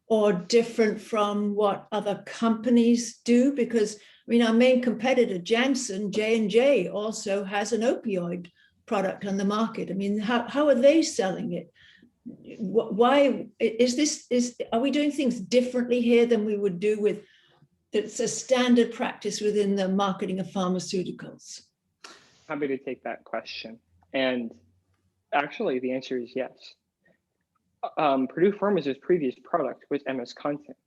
or different from what other companies do? Because, I mean, our main competitor, Janssen, J&J, also has an opioid product on the market. I mean, how are they selling it? Why are we doing things differently here than we would do with, it's a standard practice within the marketing of pharmaceuticals? Happy to take that question. And actually, the answer is yes. Purdue Pharma's previous product was MS Content.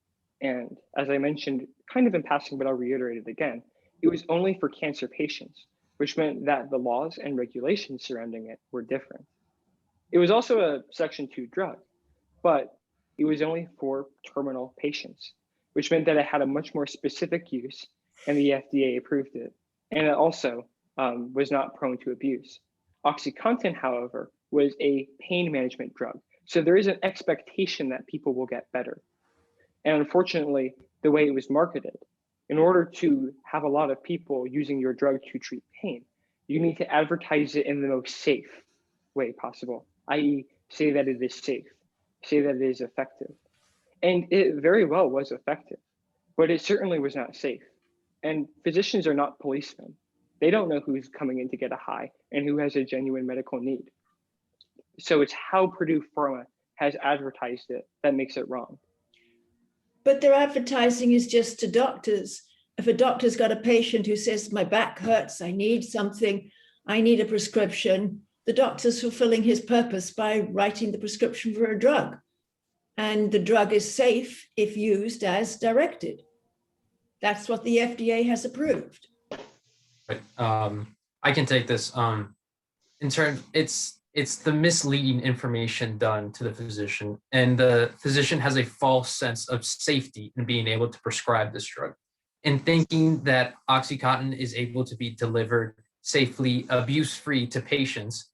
And as I mentioned, kind of in passing, but I'll reiterate it again, it was only for cancer patients, which meant that the laws and regulations surrounding it were different. It was also a Section 2 drug, but it was only for terminal patients, which meant that it had a much more specific use, and the FDA approved it. And it also was not prone to abuse. OxyContin, however, was a pain management drug. So there is an expectation that people will get better. And unfortunately, the way it was marketed, in order to have a lot of people using your drug to treat pain, you need to advertise it in the most safe way possible, i.e. say that it is safe, say that it is effective. And it very well was effective, but it certainly was not safe. And physicians are not policemen. They don't know who's coming in to get a high and who has a genuine medical need. So it's how Purdue Pharma has advertised it that makes it wrong. But their advertising is just to doctors. If a doctor's got a patient who says, my back hurts, I need something, I need a prescription, the doctor's fulfilling his purpose by writing the prescription for a drug. and the drug is safe if used as directed. That's what the FDA has approved. Right. I can take this. In terms, it's the misleading information done to the physician, and the physician has a false sense of safety in being able to prescribe this drug, and thinking that OxyContin is able to be delivered safely, abuse-free to patients.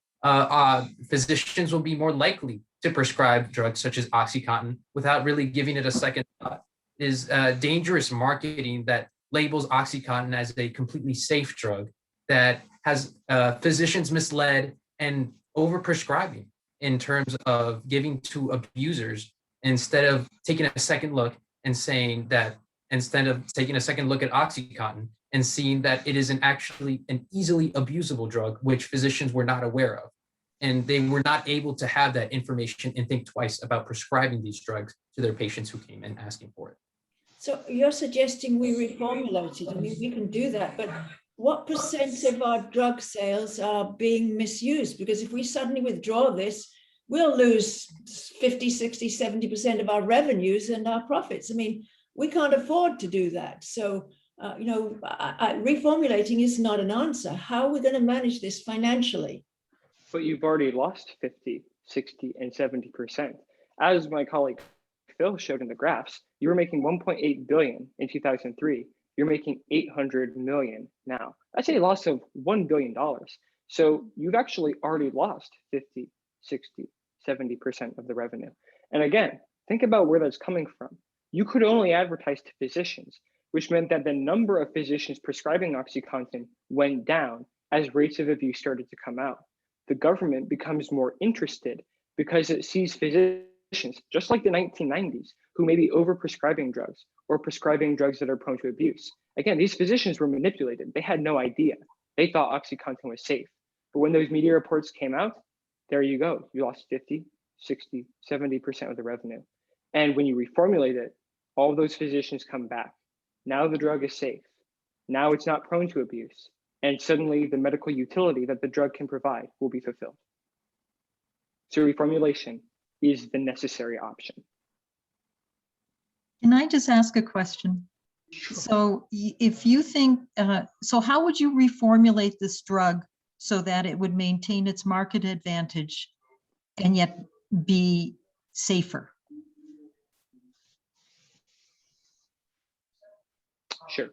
Physicians will be more likely to prescribe drugs such as OxyContin without really giving it a second thought. It is dangerous marketing that labels OxyContin as a completely safe drug that has physicians misled and overprescribing in terms of giving to abusers, instead of taking a second look and saying that, instead of taking a second look at OxyContin and seeing that it is actually an easily abusable drug, which physicians were not aware of. And they were not able to have that information and think twice about prescribing these drugs to their patients who came in asking for it. So you're suggesting we reformulate it. I mean, we can do that, but what percent of our drug sales are being misused? Because if we suddenly withdraw this, we'll lose 50, 60, 70% of our revenues and our profits. I mean, we can't afford to do that. So, reformulating is not an answer. How are we going to manage this financially? But you've already lost 50, 60, and 70%. As my colleague Phil showed in the graphs, you were making 1.8 billion in 2003. You're making 800 million now. That's a loss of $1 billion. So you've actually already lost 50, 60, 70% of the revenue. And again, think about where that's coming from. You could only advertise to physicians, which meant that the number of physicians prescribing OxyContin went down as rates of abuse started to come out. The government becomes more interested because it sees physicians, just like the 1990s, who may be overprescribing drugs or prescribing drugs that are prone to abuse. Again, these physicians were manipulated. They had no idea. They thought OxyContin was safe. But when those media reports came out, there you go. You lost 50, 60, 70% of the revenue. And when you reformulate it, all of those physicians come back. Now the drug is safe. Now it's not prone to abuse. And suddenly the medical utility that the drug can provide will be fulfilled. So reformulation is the necessary option. Can I just ask a question? Sure. So if you think, so how would you reformulate this drug so that it would maintain its market advantage and yet be safer? Sure.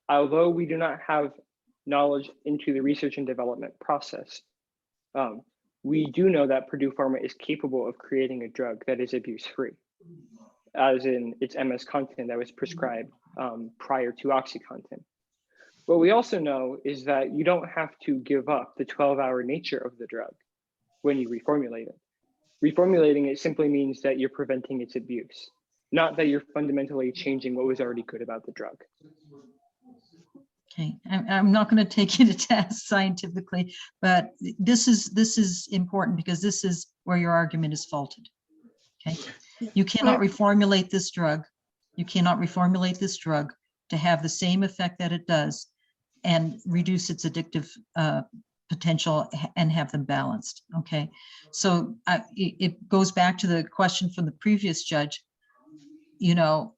Although we do not have knowledge into the research and development process, we do know that Purdue Pharma is capable of creating a drug that is abuse-free, as in its MS content that was prescribed prior to OxyContin. What we also know is that you don't have to give up the 12-hour nature of the drug when you reformulate it. Reformulating it simply means that you're preventing its abuse, not that you're fundamentally changing what was already good about the drug. Okay, I'm not going to take you to task scientifically, but this is important because this is where your argument is faulted. Okay, you cannot reformulate this drug. You cannot reformulate this drug to have the same effect that it does and reduce its addictive potential and have them balanced. Okay, so it goes back to the question from the previous judge. You know,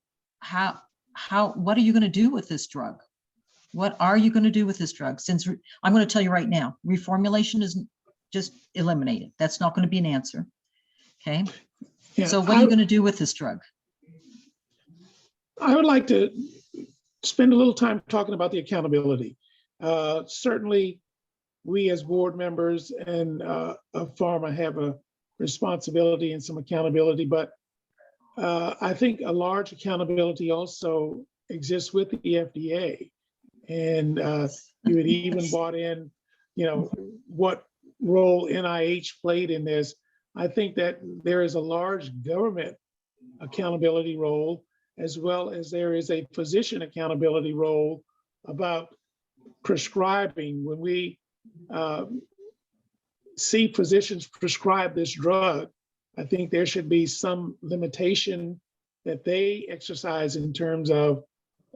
what are you going to do with this drug? What are you going to do with this drug? Since I'm going to tell you right now, reformulation isn't just eliminated. That's not going to be an answer. Okay. Yeah, so what are you going to do with this drug? I would like to spend a little time talking about the accountability. Certainly, we as board members and of pharma have a responsibility and some accountability, but I think a large accountability also exists with the FDA. And you had even brought in, you know, what role NIH played in this. I think that there is a large government accountability role, as well as there is a physician accountability role about prescribing. When we see physicians prescribe this drug, I think there should be some limitation that they exercise in terms of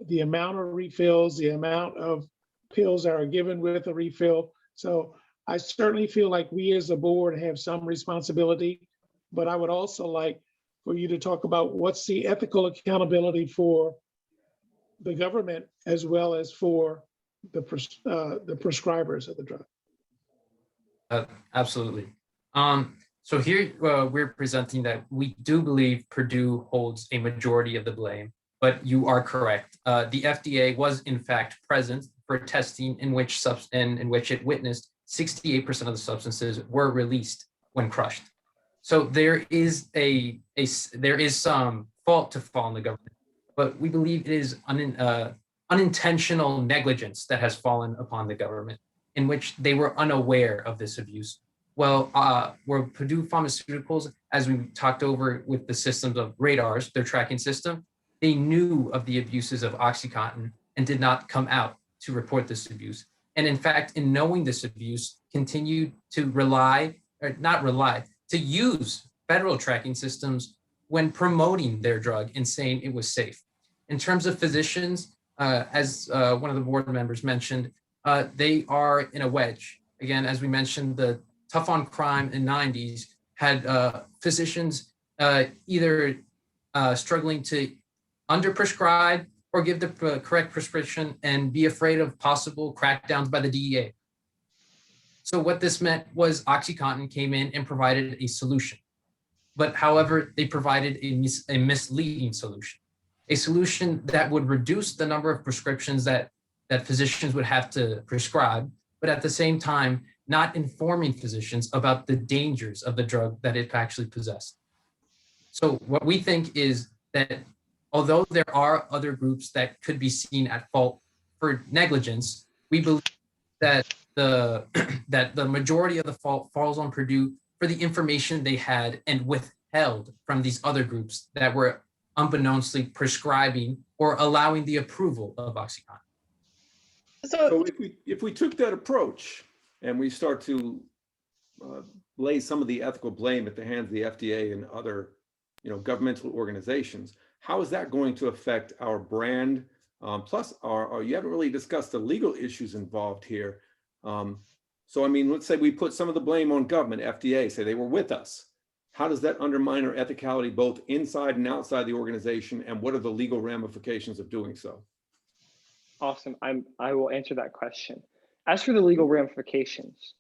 the amount of refills, the amount of pills that are given with a refill. So I certainly feel like we as a board have some responsibility, but I would also like for you to talk about what's the ethical accountability for the government as well as for the prescribers of the drug. Absolutely. So here we're presenting that we do believe Purdue holds a majority of the blame, but you are correct. The FDA was in fact present for testing in which it witnessed 68% of the substances were released when crushed. So there is some fault to fall on the government, but we believe it is unintentional negligence that has fallen upon the government, in which they were unaware of this abuse. Well, where Purdue Pharmaceuticals, as we talked over with the systems of radars, their tracking system, they knew of the abuses of OxyContin and did not come out to report this abuse. And in fact, in knowing this abuse, continued to to use federal tracking systems when promoting their drug and saying it was safe. In terms of physicians, as one of the board members mentioned, they are in a wedge. Again, as we mentioned, the Tough on Crime in the 90s had physicians either struggling to underprescribe or give the correct prescription and be afraid of possible crackdowns by the DEA. So what this meant was OxyContin came in and provided a solution. But however, they provided a misleading solution, a solution that would reduce the number of prescriptions that physicians would have to prescribe, but at the same time, not informing physicians about the dangers of the drug that it actually possessed. So what we think is that although there are other groups that could be seen at fault for negligence, we believe that the majority of the fault falls on Purdue for the information they had and withheld from these other groups that were unbeknownstly prescribing or allowing the approval of OxyContin. So if we took that approach and we start to lay some of the ethical blame at the hands of the FDA and other, governmental organizations, how is that going to affect our brand? Plus, you haven't really discussed the legal issues involved here. So, let's say we put some of the blame on government, FDA, say they were with us. How does that undermine our ethicality both inside and outside the organization? And what are the legal ramifications of doing so? Awesome. I will answer that question. As for the legal ramifications,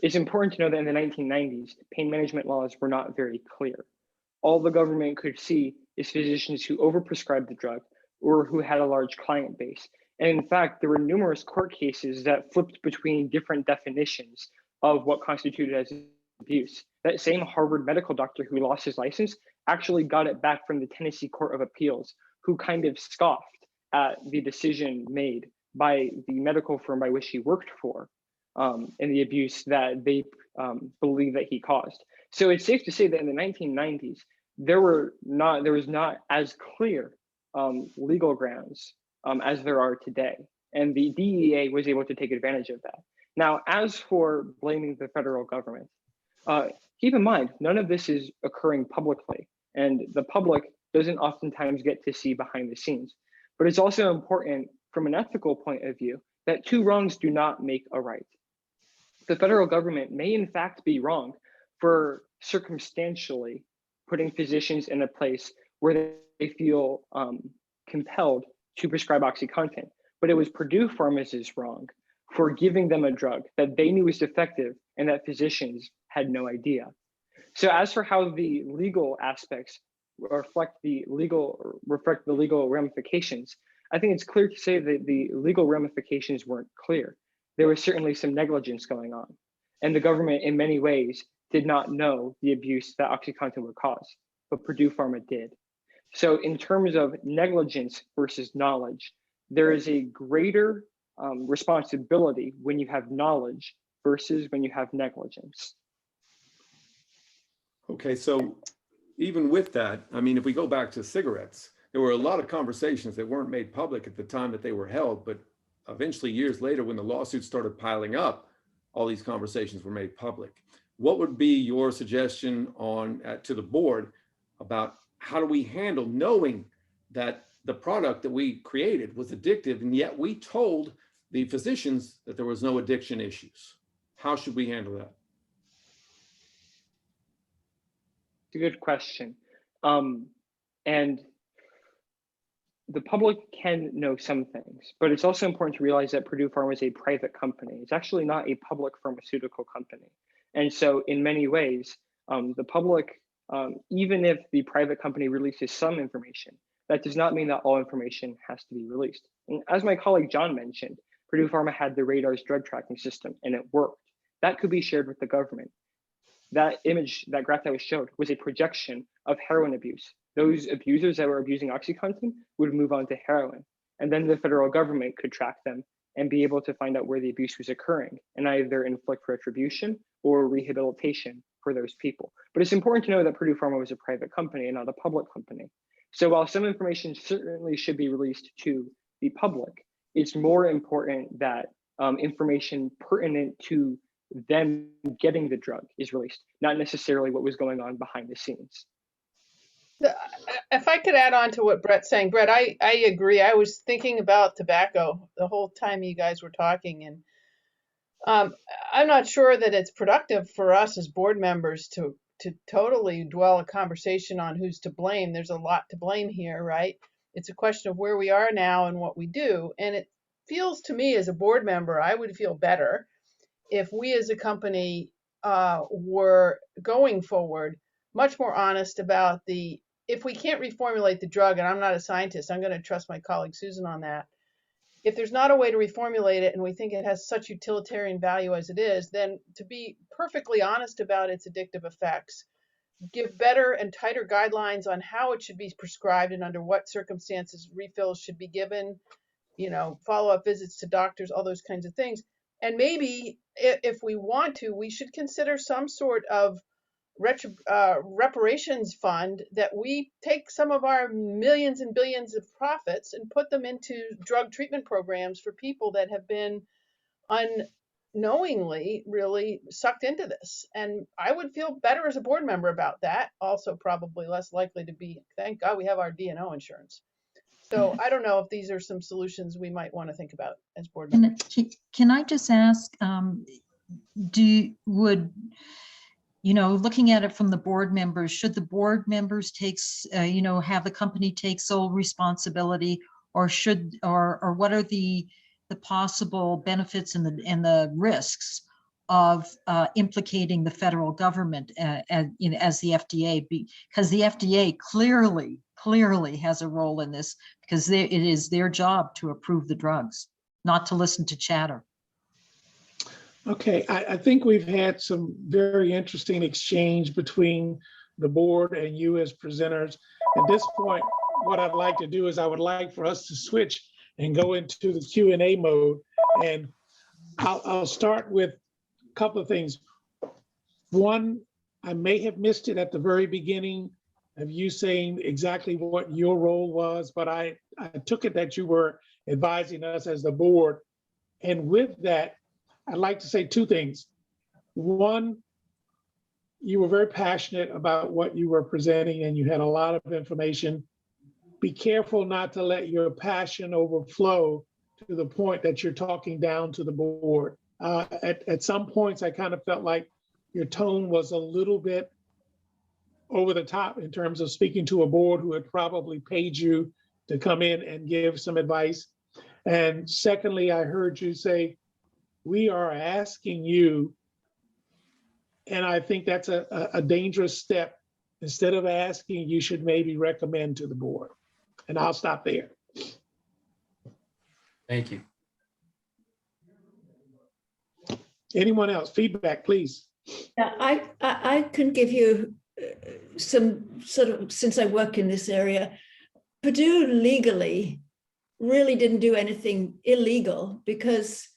it's important to know that in the 1990s, pain management laws were not very clear. All the government could see is physicians who overprescribed the drug or who had a large client base. And in fact, there were numerous court cases that flipped between different definitions of what constituted as abuse. That same Harvard medical doctor who lost his license actually got it back from the Tennessee Court of Appeals, who kind of scoffed at the decision made by the medical firm by which he worked for and the abuse that they believe that he caused. So it's safe to say that in the 1990s, there was not as clear legal grounds as there are today. And the DEA was able to take advantage of that. Now, as for blaming the federal government, keep in mind, none of this is occurring publicly, and the public doesn't oftentimes get to see behind the scenes. But it's also important from an ethical point of view that two wrongs do not make a right. The federal government may in fact be wrong for circumstantially putting physicians in a place where they feel compelled to prescribe OxyContin, but it was Purdue Pharma's wrong for giving them a drug that they knew was effective and that physicians had no idea. So as for how the legal aspects reflect the legal ramifications, I think it's clear to say that the legal ramifications weren't clear. There was certainly some negligence going on, and the government in many ways did not know the abuse that OxyContin would cause, but Purdue Pharma did. So in terms of negligence versus knowledge, there is a greater responsibility when you have knowledge versus when you have negligence. Okay, so even with that, if we go back to cigarettes, there were a lot of conversations that weren't made public at the time that they were held, but eventually years later when the lawsuits started piling up, all these conversations were made public. What would be your suggestion to the board about how do we handle knowing that the product that we created was addictive and yet we told the physicians that there was no addiction issues? How should we handle that? It's a good question. And the public can know some things, but it's also important to realize that Purdue Pharma is a private company. It's actually not a public pharmaceutical company. And so in many ways, the public, even if the private company releases some information, that does not mean that all information has to be released. And as my colleague John mentioned, Purdue Pharma had the RADAR's drug tracking system and it worked. That could be shared with the government. That image, that graph that was showed was a projection of heroin abuse. Those abusers that were abusing OxyContin would move on to heroin. And then the federal government could track them and be able to find out where the abuse was occurring and either inflict retribution or rehabilitation for those people. But it's important to know that Purdue Pharma was a private company and not a public company. So while some information certainly should be released to the public, it's more important that information pertinent to them getting the drug is released, not necessarily what was going on behind the scenes. If I could add on to what Brett's saying, Brett, I agree. I was thinking about tobacco the whole time you guys were talking, and I'm not sure that it's productive for us as board members to totally dwell a conversation on who's to blame. There's a lot to blame here, right? It's a question of where we are now and what we do. And it feels to me as a board member, I would feel better if we as a company were going forward much more honest about if we can't reformulate the drug, and I'm not a scientist, I'm going to trust my colleague Susan on that. If there's not a way to reformulate it and we think it has such utilitarian value as it is, then to be perfectly honest about its addictive effects, give better and tighter guidelines on how it should be prescribed and under what circumstances refills should be given, follow-up visits to doctors, all those kinds of things. And maybe if we want to, we should consider some sort of reparations fund that we take some of our millions and billions of profits and put them into drug treatment programs for people that have been unknowingly really sucked into this. And I would feel better as a board member about that. Also probably less likely to be, thank God we have our D&O insurance. So I don't know if these are some solutions we might want to think about as board members. Can I just ask, looking at it from the board members, should the board members have the company take sole responsibility, or what are the possible benefits and the risks of implicating the federal government as the FDA, because the FDA clearly has a role in this, because it is their job to approve the drugs, not to listen to chatter. Okay, I think we've had some very interesting exchange between the board and you as presenters. At this point, what I'd like to do is I would like for us to switch and go into the Q&A mode. And I'll start with a couple of things. One, I may have missed it at the very beginning of you saying exactly what your role was, but I took it that you were advising us as the board. And with that, I'd like to say two things. One, you were very passionate about what you were presenting and you had a lot of information. Be careful not to let your passion overflow to the point that you're talking down to the board. At some points, I kind of felt like your tone was a little bit over the top in terms of speaking to a board who had probably paid you to come in and give some advice. And secondly, I heard you say, we are asking you, and I think that's a dangerous step. Instead of asking, you should maybe recommend to the board. And I'll stop there. Thank you. Anyone else? Feedback, please. Yeah, I can give you some sort of, since I work in this area, Purdue legally really didn't do anything illegal because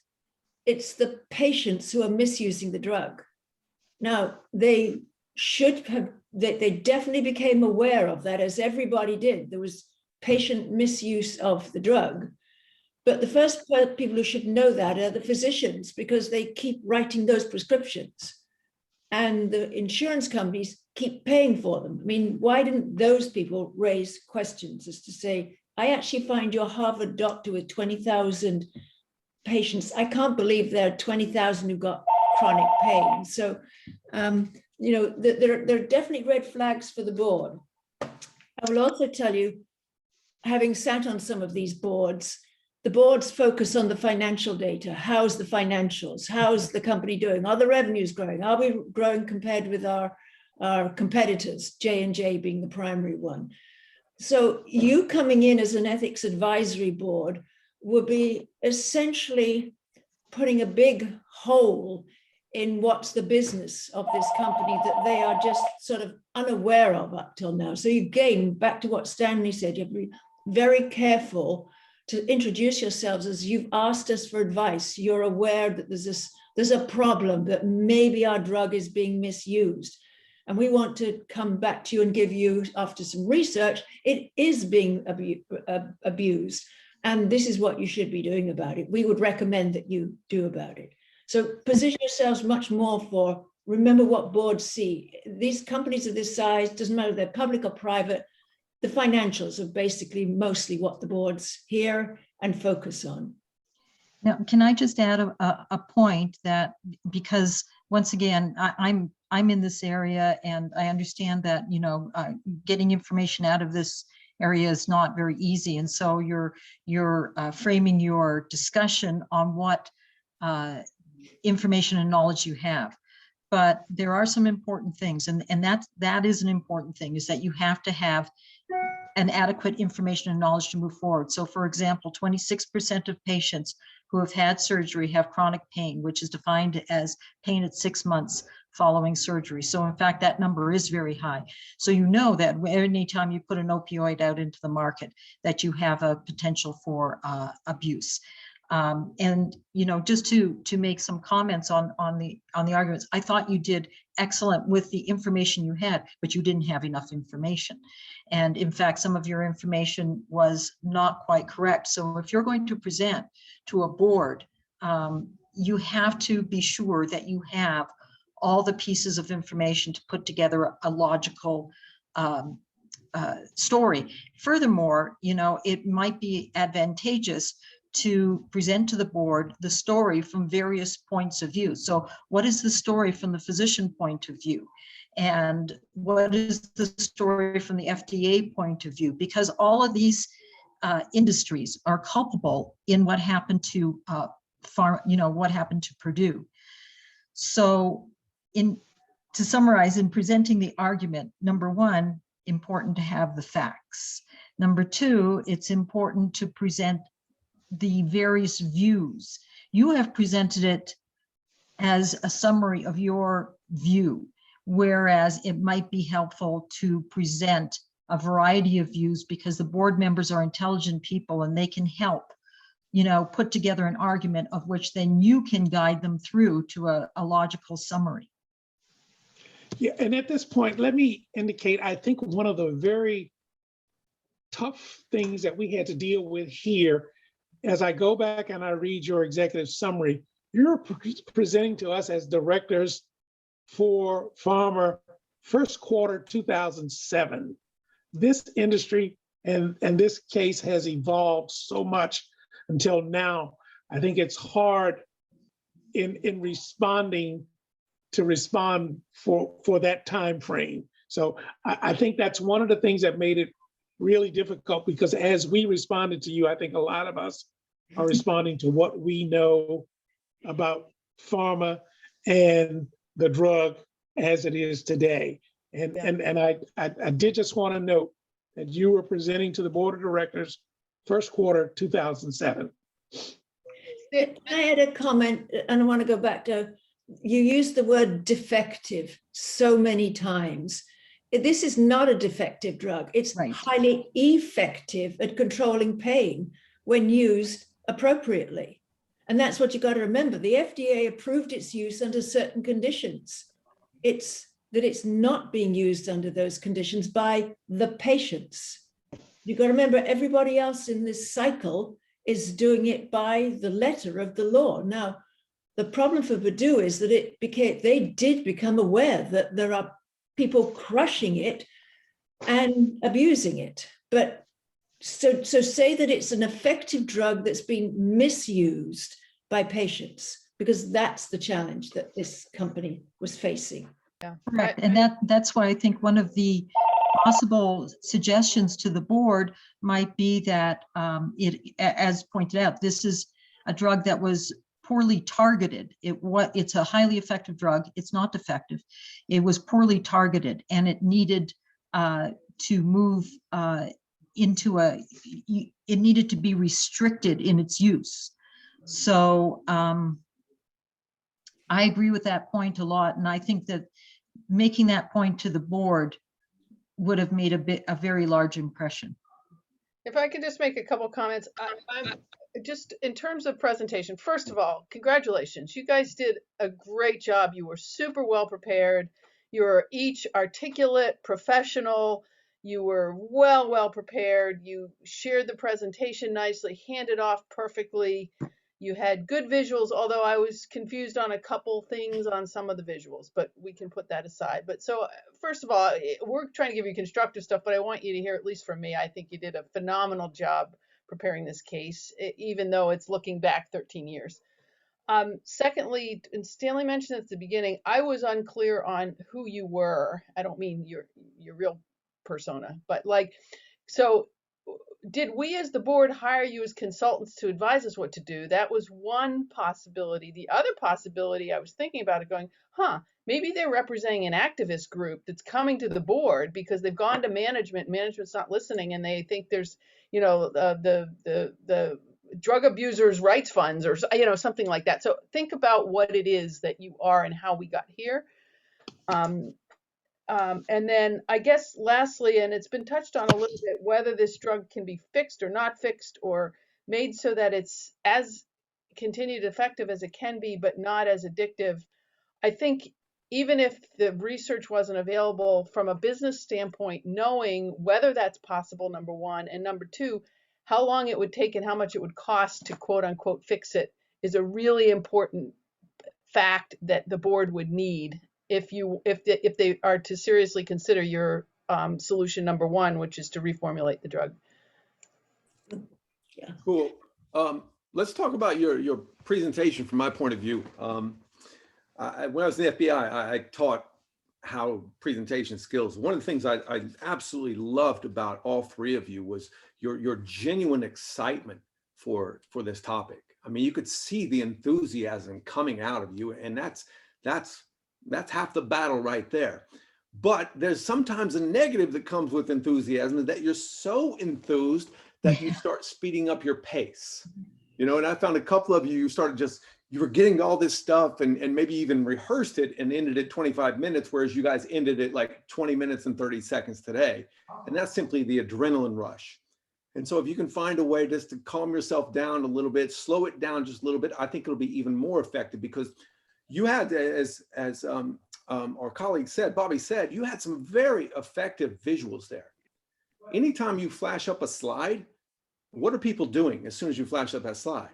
it's the patients who are misusing the drug. Now, they should have, they definitely became aware of that, as everybody did. There was patient misuse of the drug. But the first people who should know that are the physicians, because they keep writing those prescriptions. And the insurance companies keep paying for them. I mean, why didn't those people raise questions as to say, I actually find your Harvard doctor with 20,000 patients. I can't believe there are 20,000 who got chronic pain. So, there are definitely red flags for the board. I will also tell you, having sat on some of these boards, the boards focus on the financial data. How's the financials? How's the company doing? Are the revenues growing? Are we growing compared with our competitors, J&J being the primary one? So you coming in as an ethics advisory board would be essentially putting a big hole in what's the business of this company that they are just sort of unaware of up till now. So you again, back to what Stanley said, you have to be very careful to introduce yourselves as you've asked us for advice. You're aware that there's a problem, that maybe our drug is being misused. And we want to come back to you and give you, after some research, it is being abused. And this is what you should be doing about it. We would recommend that you do about it. So position yourselves much more for, remember what boards see. These companies of this size, doesn't matter if they're public or private, the financials are basically mostly what the boards hear and focus on. Now, can I just add a point that, because once again, I'm in this area and I understand that, you know, getting information out of this area is not very easy. And so you're framing your discussion on what information and knowledge you have. But there are some important things, and that is an important thing, is that you have to have an adequate information and knowledge to move forward. So for example, 26% of patients who have had surgery have chronic pain, which is defined as pain at 6 months following surgery. So in fact, that number is very high. So you know that anytime you put an opioid out into the market, that you have a potential for abuse. And you know, just to make some comments on the arguments, I thought you did excellent with the information you had, but you didn't have enough information. And in fact, some of your information was not quite correct. So if you're going to present to a board, you have to be sure that you have all the pieces of information to put together a logical story. Furthermore, you know, it might be advantageous to present to the board the story from various points of view. So what is the story from the physician point of view? And what is the story from the FDA point of view? Because all of these industries are culpable in what happened to what happened to Purdue. So to summarize, in presenting the argument, number one, important to have the facts. Number two, it's important to present the various views. You have presented it as a summary of your view, whereas it might be helpful to present a variety of views, because the board members are intelligent people and they can help, you know, put together an argument of which then you can guide them through to a logical summary. Yeah, and at this point, let me indicate, I think one of the very tough things that we had to deal with here, as I go back and I read your executive summary, you're presenting to us as directors for Pharma first quarter 2007. This industry and this case has evolved so much until now. I think it's hard in responding to respond for that time frame. So I think that's one of the things that made it really difficult, because as we responded to you, I think a lot of us are responding to what we know about pharma and the drug as it is today. And I did just want to note that you were presenting to the board of directors first quarter 2007. I had a comment, and I want to go back to, you used the word defective so many times. This is not a defective drug. It's right. Highly effective at controlling pain when used appropriately. And that's what you got to remember. The FDA approved its use under certain conditions. It's that it's not being used under those conditions by the patients. You got to remember, everybody else in this cycle is doing it by the letter of the law. Now, the problem for Purdue is that they did become aware that there are people crushing it and abusing it. But so say that it's an effective drug that's been misused by patients, because that's the challenge that this company was facing. Yeah. Correct. And that's why I think one of the possible suggestions to the board might be that as pointed out, this is a drug that was poorly targeted. It's a highly effective drug. It's not defective. It was poorly targeted, and it needed to move into it needed to be restricted in its use. So I agree with that point a lot, and I think that making that point to the board would have made a very large impression. If I could just make a couple comments, I'm just in terms of presentation. First of all, congratulations. You guys did a great job. You were super well prepared. You were each articulate, professional. You were well prepared. You shared the presentation nicely, handed off perfectly. You had good visuals, although I was confused on a couple things on some of the visuals, but we can put that aside. But so first of all, we're trying to give you constructive stuff, but I want you to hear, at least from me, I think you did a phenomenal job preparing this case, even though it's looking back 13 years. Secondly, and Stanley mentioned at the beginning, I was unclear on who you were. I don't mean your real persona, but like, so did we as the board hire you as consultants to advise us what to do? That was one possibility. The other possibility I was thinking about it going, maybe they're representing an activist group that's coming to the board because they've gone to management. Management's not listening, and they think there's, you know, the drug abusers' rights funds or, you know, something like that. So think about what it is that you are and how we got here. And then I guess lastly, and it's been touched on a little bit, whether this drug can be fixed or not fixed or made so that it's as continued effective as it can be, but not as addictive. I think even if the research wasn't available from a business standpoint, knowing whether that's possible, number one, and number two, how long it would take and how much it would cost to quote unquote fix it is a really important fact that the board would need if they are to seriously consider your solution number one, which is to reformulate the drug. Yeah. Cool. Let's talk about your presentation from my point of view. When I was in the FBI, I taught how presentation skills. One of the things I absolutely loved about all three of you was your genuine excitement for this topic. I mean, you could see the enthusiasm coming out of you, and that's half the battle right there. But there's sometimes a negative that comes with enthusiasm, that you're so enthused that you start speeding up your pace. You know, and I found a couple of you started you were getting all this stuff and maybe even rehearsed it and ended at 25 minutes, whereas you guys ended it like 20 minutes and 30 seconds today. And that's simply the adrenaline rush. And so if you can find a way just to calm yourself down a little bit, slow it down just a little bit, I think it'll be even more effective, because you had, as our colleague said, Bobby said, you had some very effective visuals there. Anytime you flash up a slide, what are people doing as soon as you flash up that slide?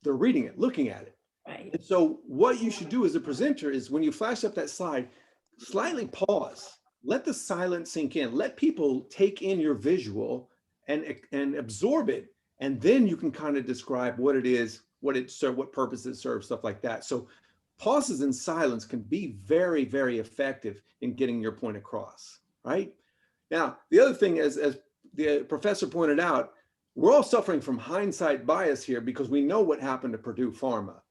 They're reading it, looking at it. Right. And so what you should do as a presenter is when you flash up that slide, slightly pause, let the silence sink in, let people take in your visual and absorb it. And then you can kind of describe what it is, what purpose it serves, stuff like that. So pauses and silence can be very, very effective in getting your point across, right? Now, the other thing is, as the professor pointed out, we're all suffering from hindsight bias here because we know what happened to Purdue Pharma.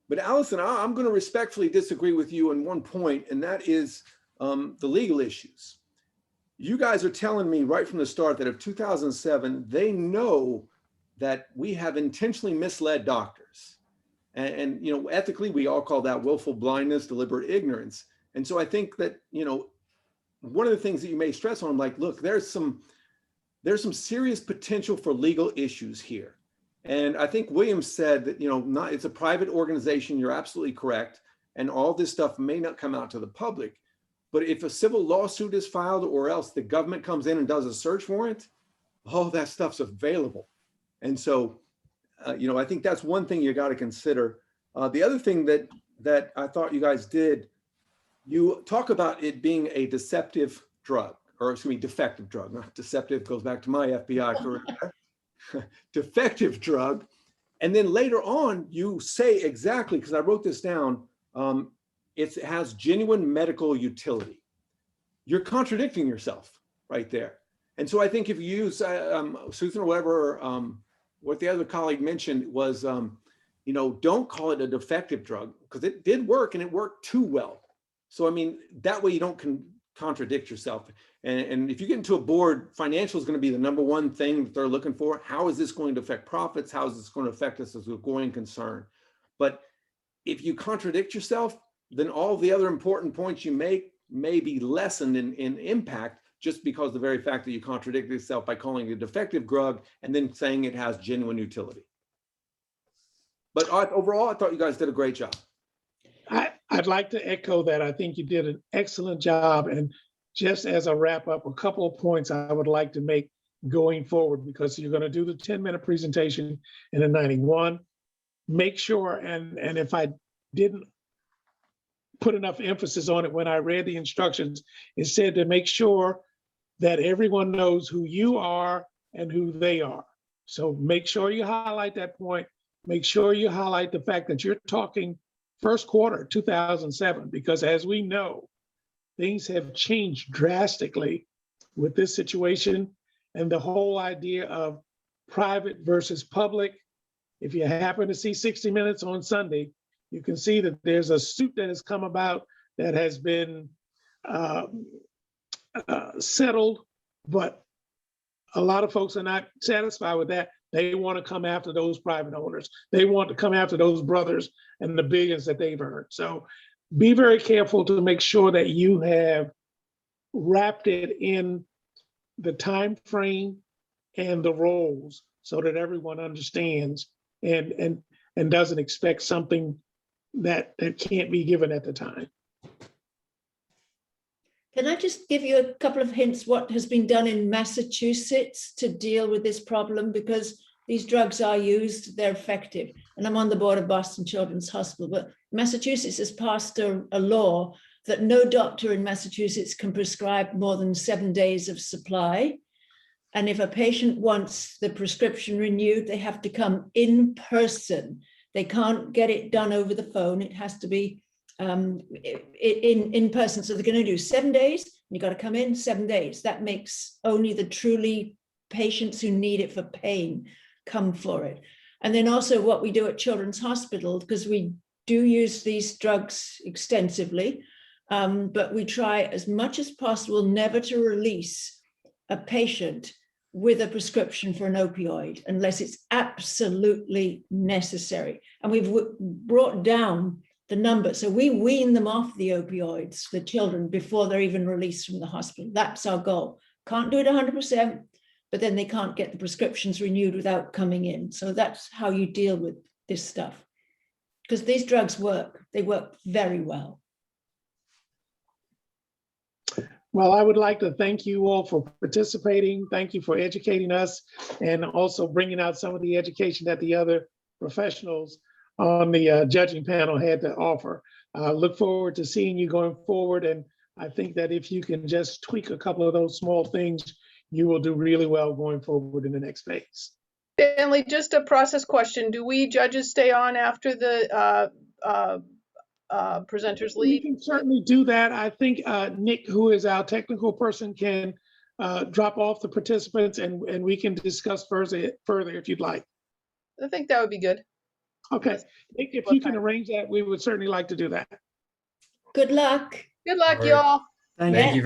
But Allison, I'm going to respectfully disagree with you on one point, and that is the legal issues. You guys are telling me right from the start that of 2007, they know that we have intentionally misled doctors. And you know, ethically, we all call that willful blindness, deliberate ignorance. And so I think that, you know, one of the things that you may stress on, like, look, there's some serious potential for legal issues here. And I think William said that, you know, it's a private organization. You're absolutely correct. And all this stuff may not come out to the public. But if a civil lawsuit is filed, or else the government comes in and does a search warrant, all that stuff's available. And so, you know, I think that's one thing you got to consider. The other thing that I thought you guys did, you talk about it being a deceptive drug, or excuse me, defective drug. Not deceptive, goes back to my FBI career. Defective drug. And then later on, you say exactly, because I wrote this down, it has genuine medical utility. You're contradicting yourself. right there. And so I think if you use, Susan or whatever, what the other colleague mentioned was, you know, don't call it a defective drug, because it did work and it worked too well. So, I mean, that way you don't contradict yourself. And if you get into a board, financial is going to be the number one thing that they're looking for. How is this going to affect profits? How is this going to affect us as a going concern? But if you contradict yourself, then all the other important points you make may be lessened in impact, just because the very fact that you contradict yourself by calling it a defective drug and then saying it has genuine utility. But overall, I thought you guys did a great job. I'd like to echo that. I think you did an excellent job. And just as a wrap up, a couple of points I would like to make going forward, because you're going to do the 10-minute presentation in a 91. Make sure, and if I didn't put enough emphasis on it when I read the instructions, it said to make sure that everyone knows who you are and who they are. So make sure you highlight that point. Make sure you highlight the fact that you're talking first quarter 2007, because as we know, things have changed drastically with this situation and the whole idea of private versus public. If you happen to see 60 Minutes on Sunday, you can see that there's a suit that has come about that has been settled, but a lot of folks are not satisfied with that. They want to come after those private owners. They want to come after those brothers and the billions that they've earned. So be very careful to make sure that you have wrapped it in the time frame and the roles so that everyone understands and doesn't expect something that can't be given at the time. Can I just give you a couple of hints what has been done in Massachusetts to deal with this problem? Because these drugs are used, they're effective. And I'm on the board of Boston Children's Hospital, but Massachusetts has passed a law that no doctor in Massachusetts can prescribe more than 7 days of supply. And if a patient wants the prescription renewed, they have to come in person. They can't get it done over the phone. It has to be in person. So they're going to do 7 days. You got to come in 7 days. That makes only the truly patients who need it for pain come for it. And then also what we do at Children's Hospital, because we do use these drugs extensively, but we try as much as possible never to release a patient with a prescription for an opioid unless it's absolutely necessary. And we've brought down the number. So we wean them off the opioids, the children, before they're even released from the hospital. That's our goal. Can't do it 100%, but then they can't get the prescriptions renewed without coming in. So that's how you deal with this stuff. Because these drugs work. They work very well. Well, I would like to thank you all for participating. Thank you for educating us and also bringing out some of the education that the other professionals on the judging panel had to offer. Look forward to seeing you going forward. And I think that if you can just tweak a couple of those small things, you will do really well going forward in the next phase. Stanley, just a process question. Do we judges stay on after the presenters We leave? can certainly do that. I think Nick, who is our technical person, can drop off the participants and we can discuss further if you'd like. I think that would be good. Okay, Nick, if you can arrange that, we would certainly like to do that. Good luck. Good luck, All right. y'all. Thank Yeah. Thank you.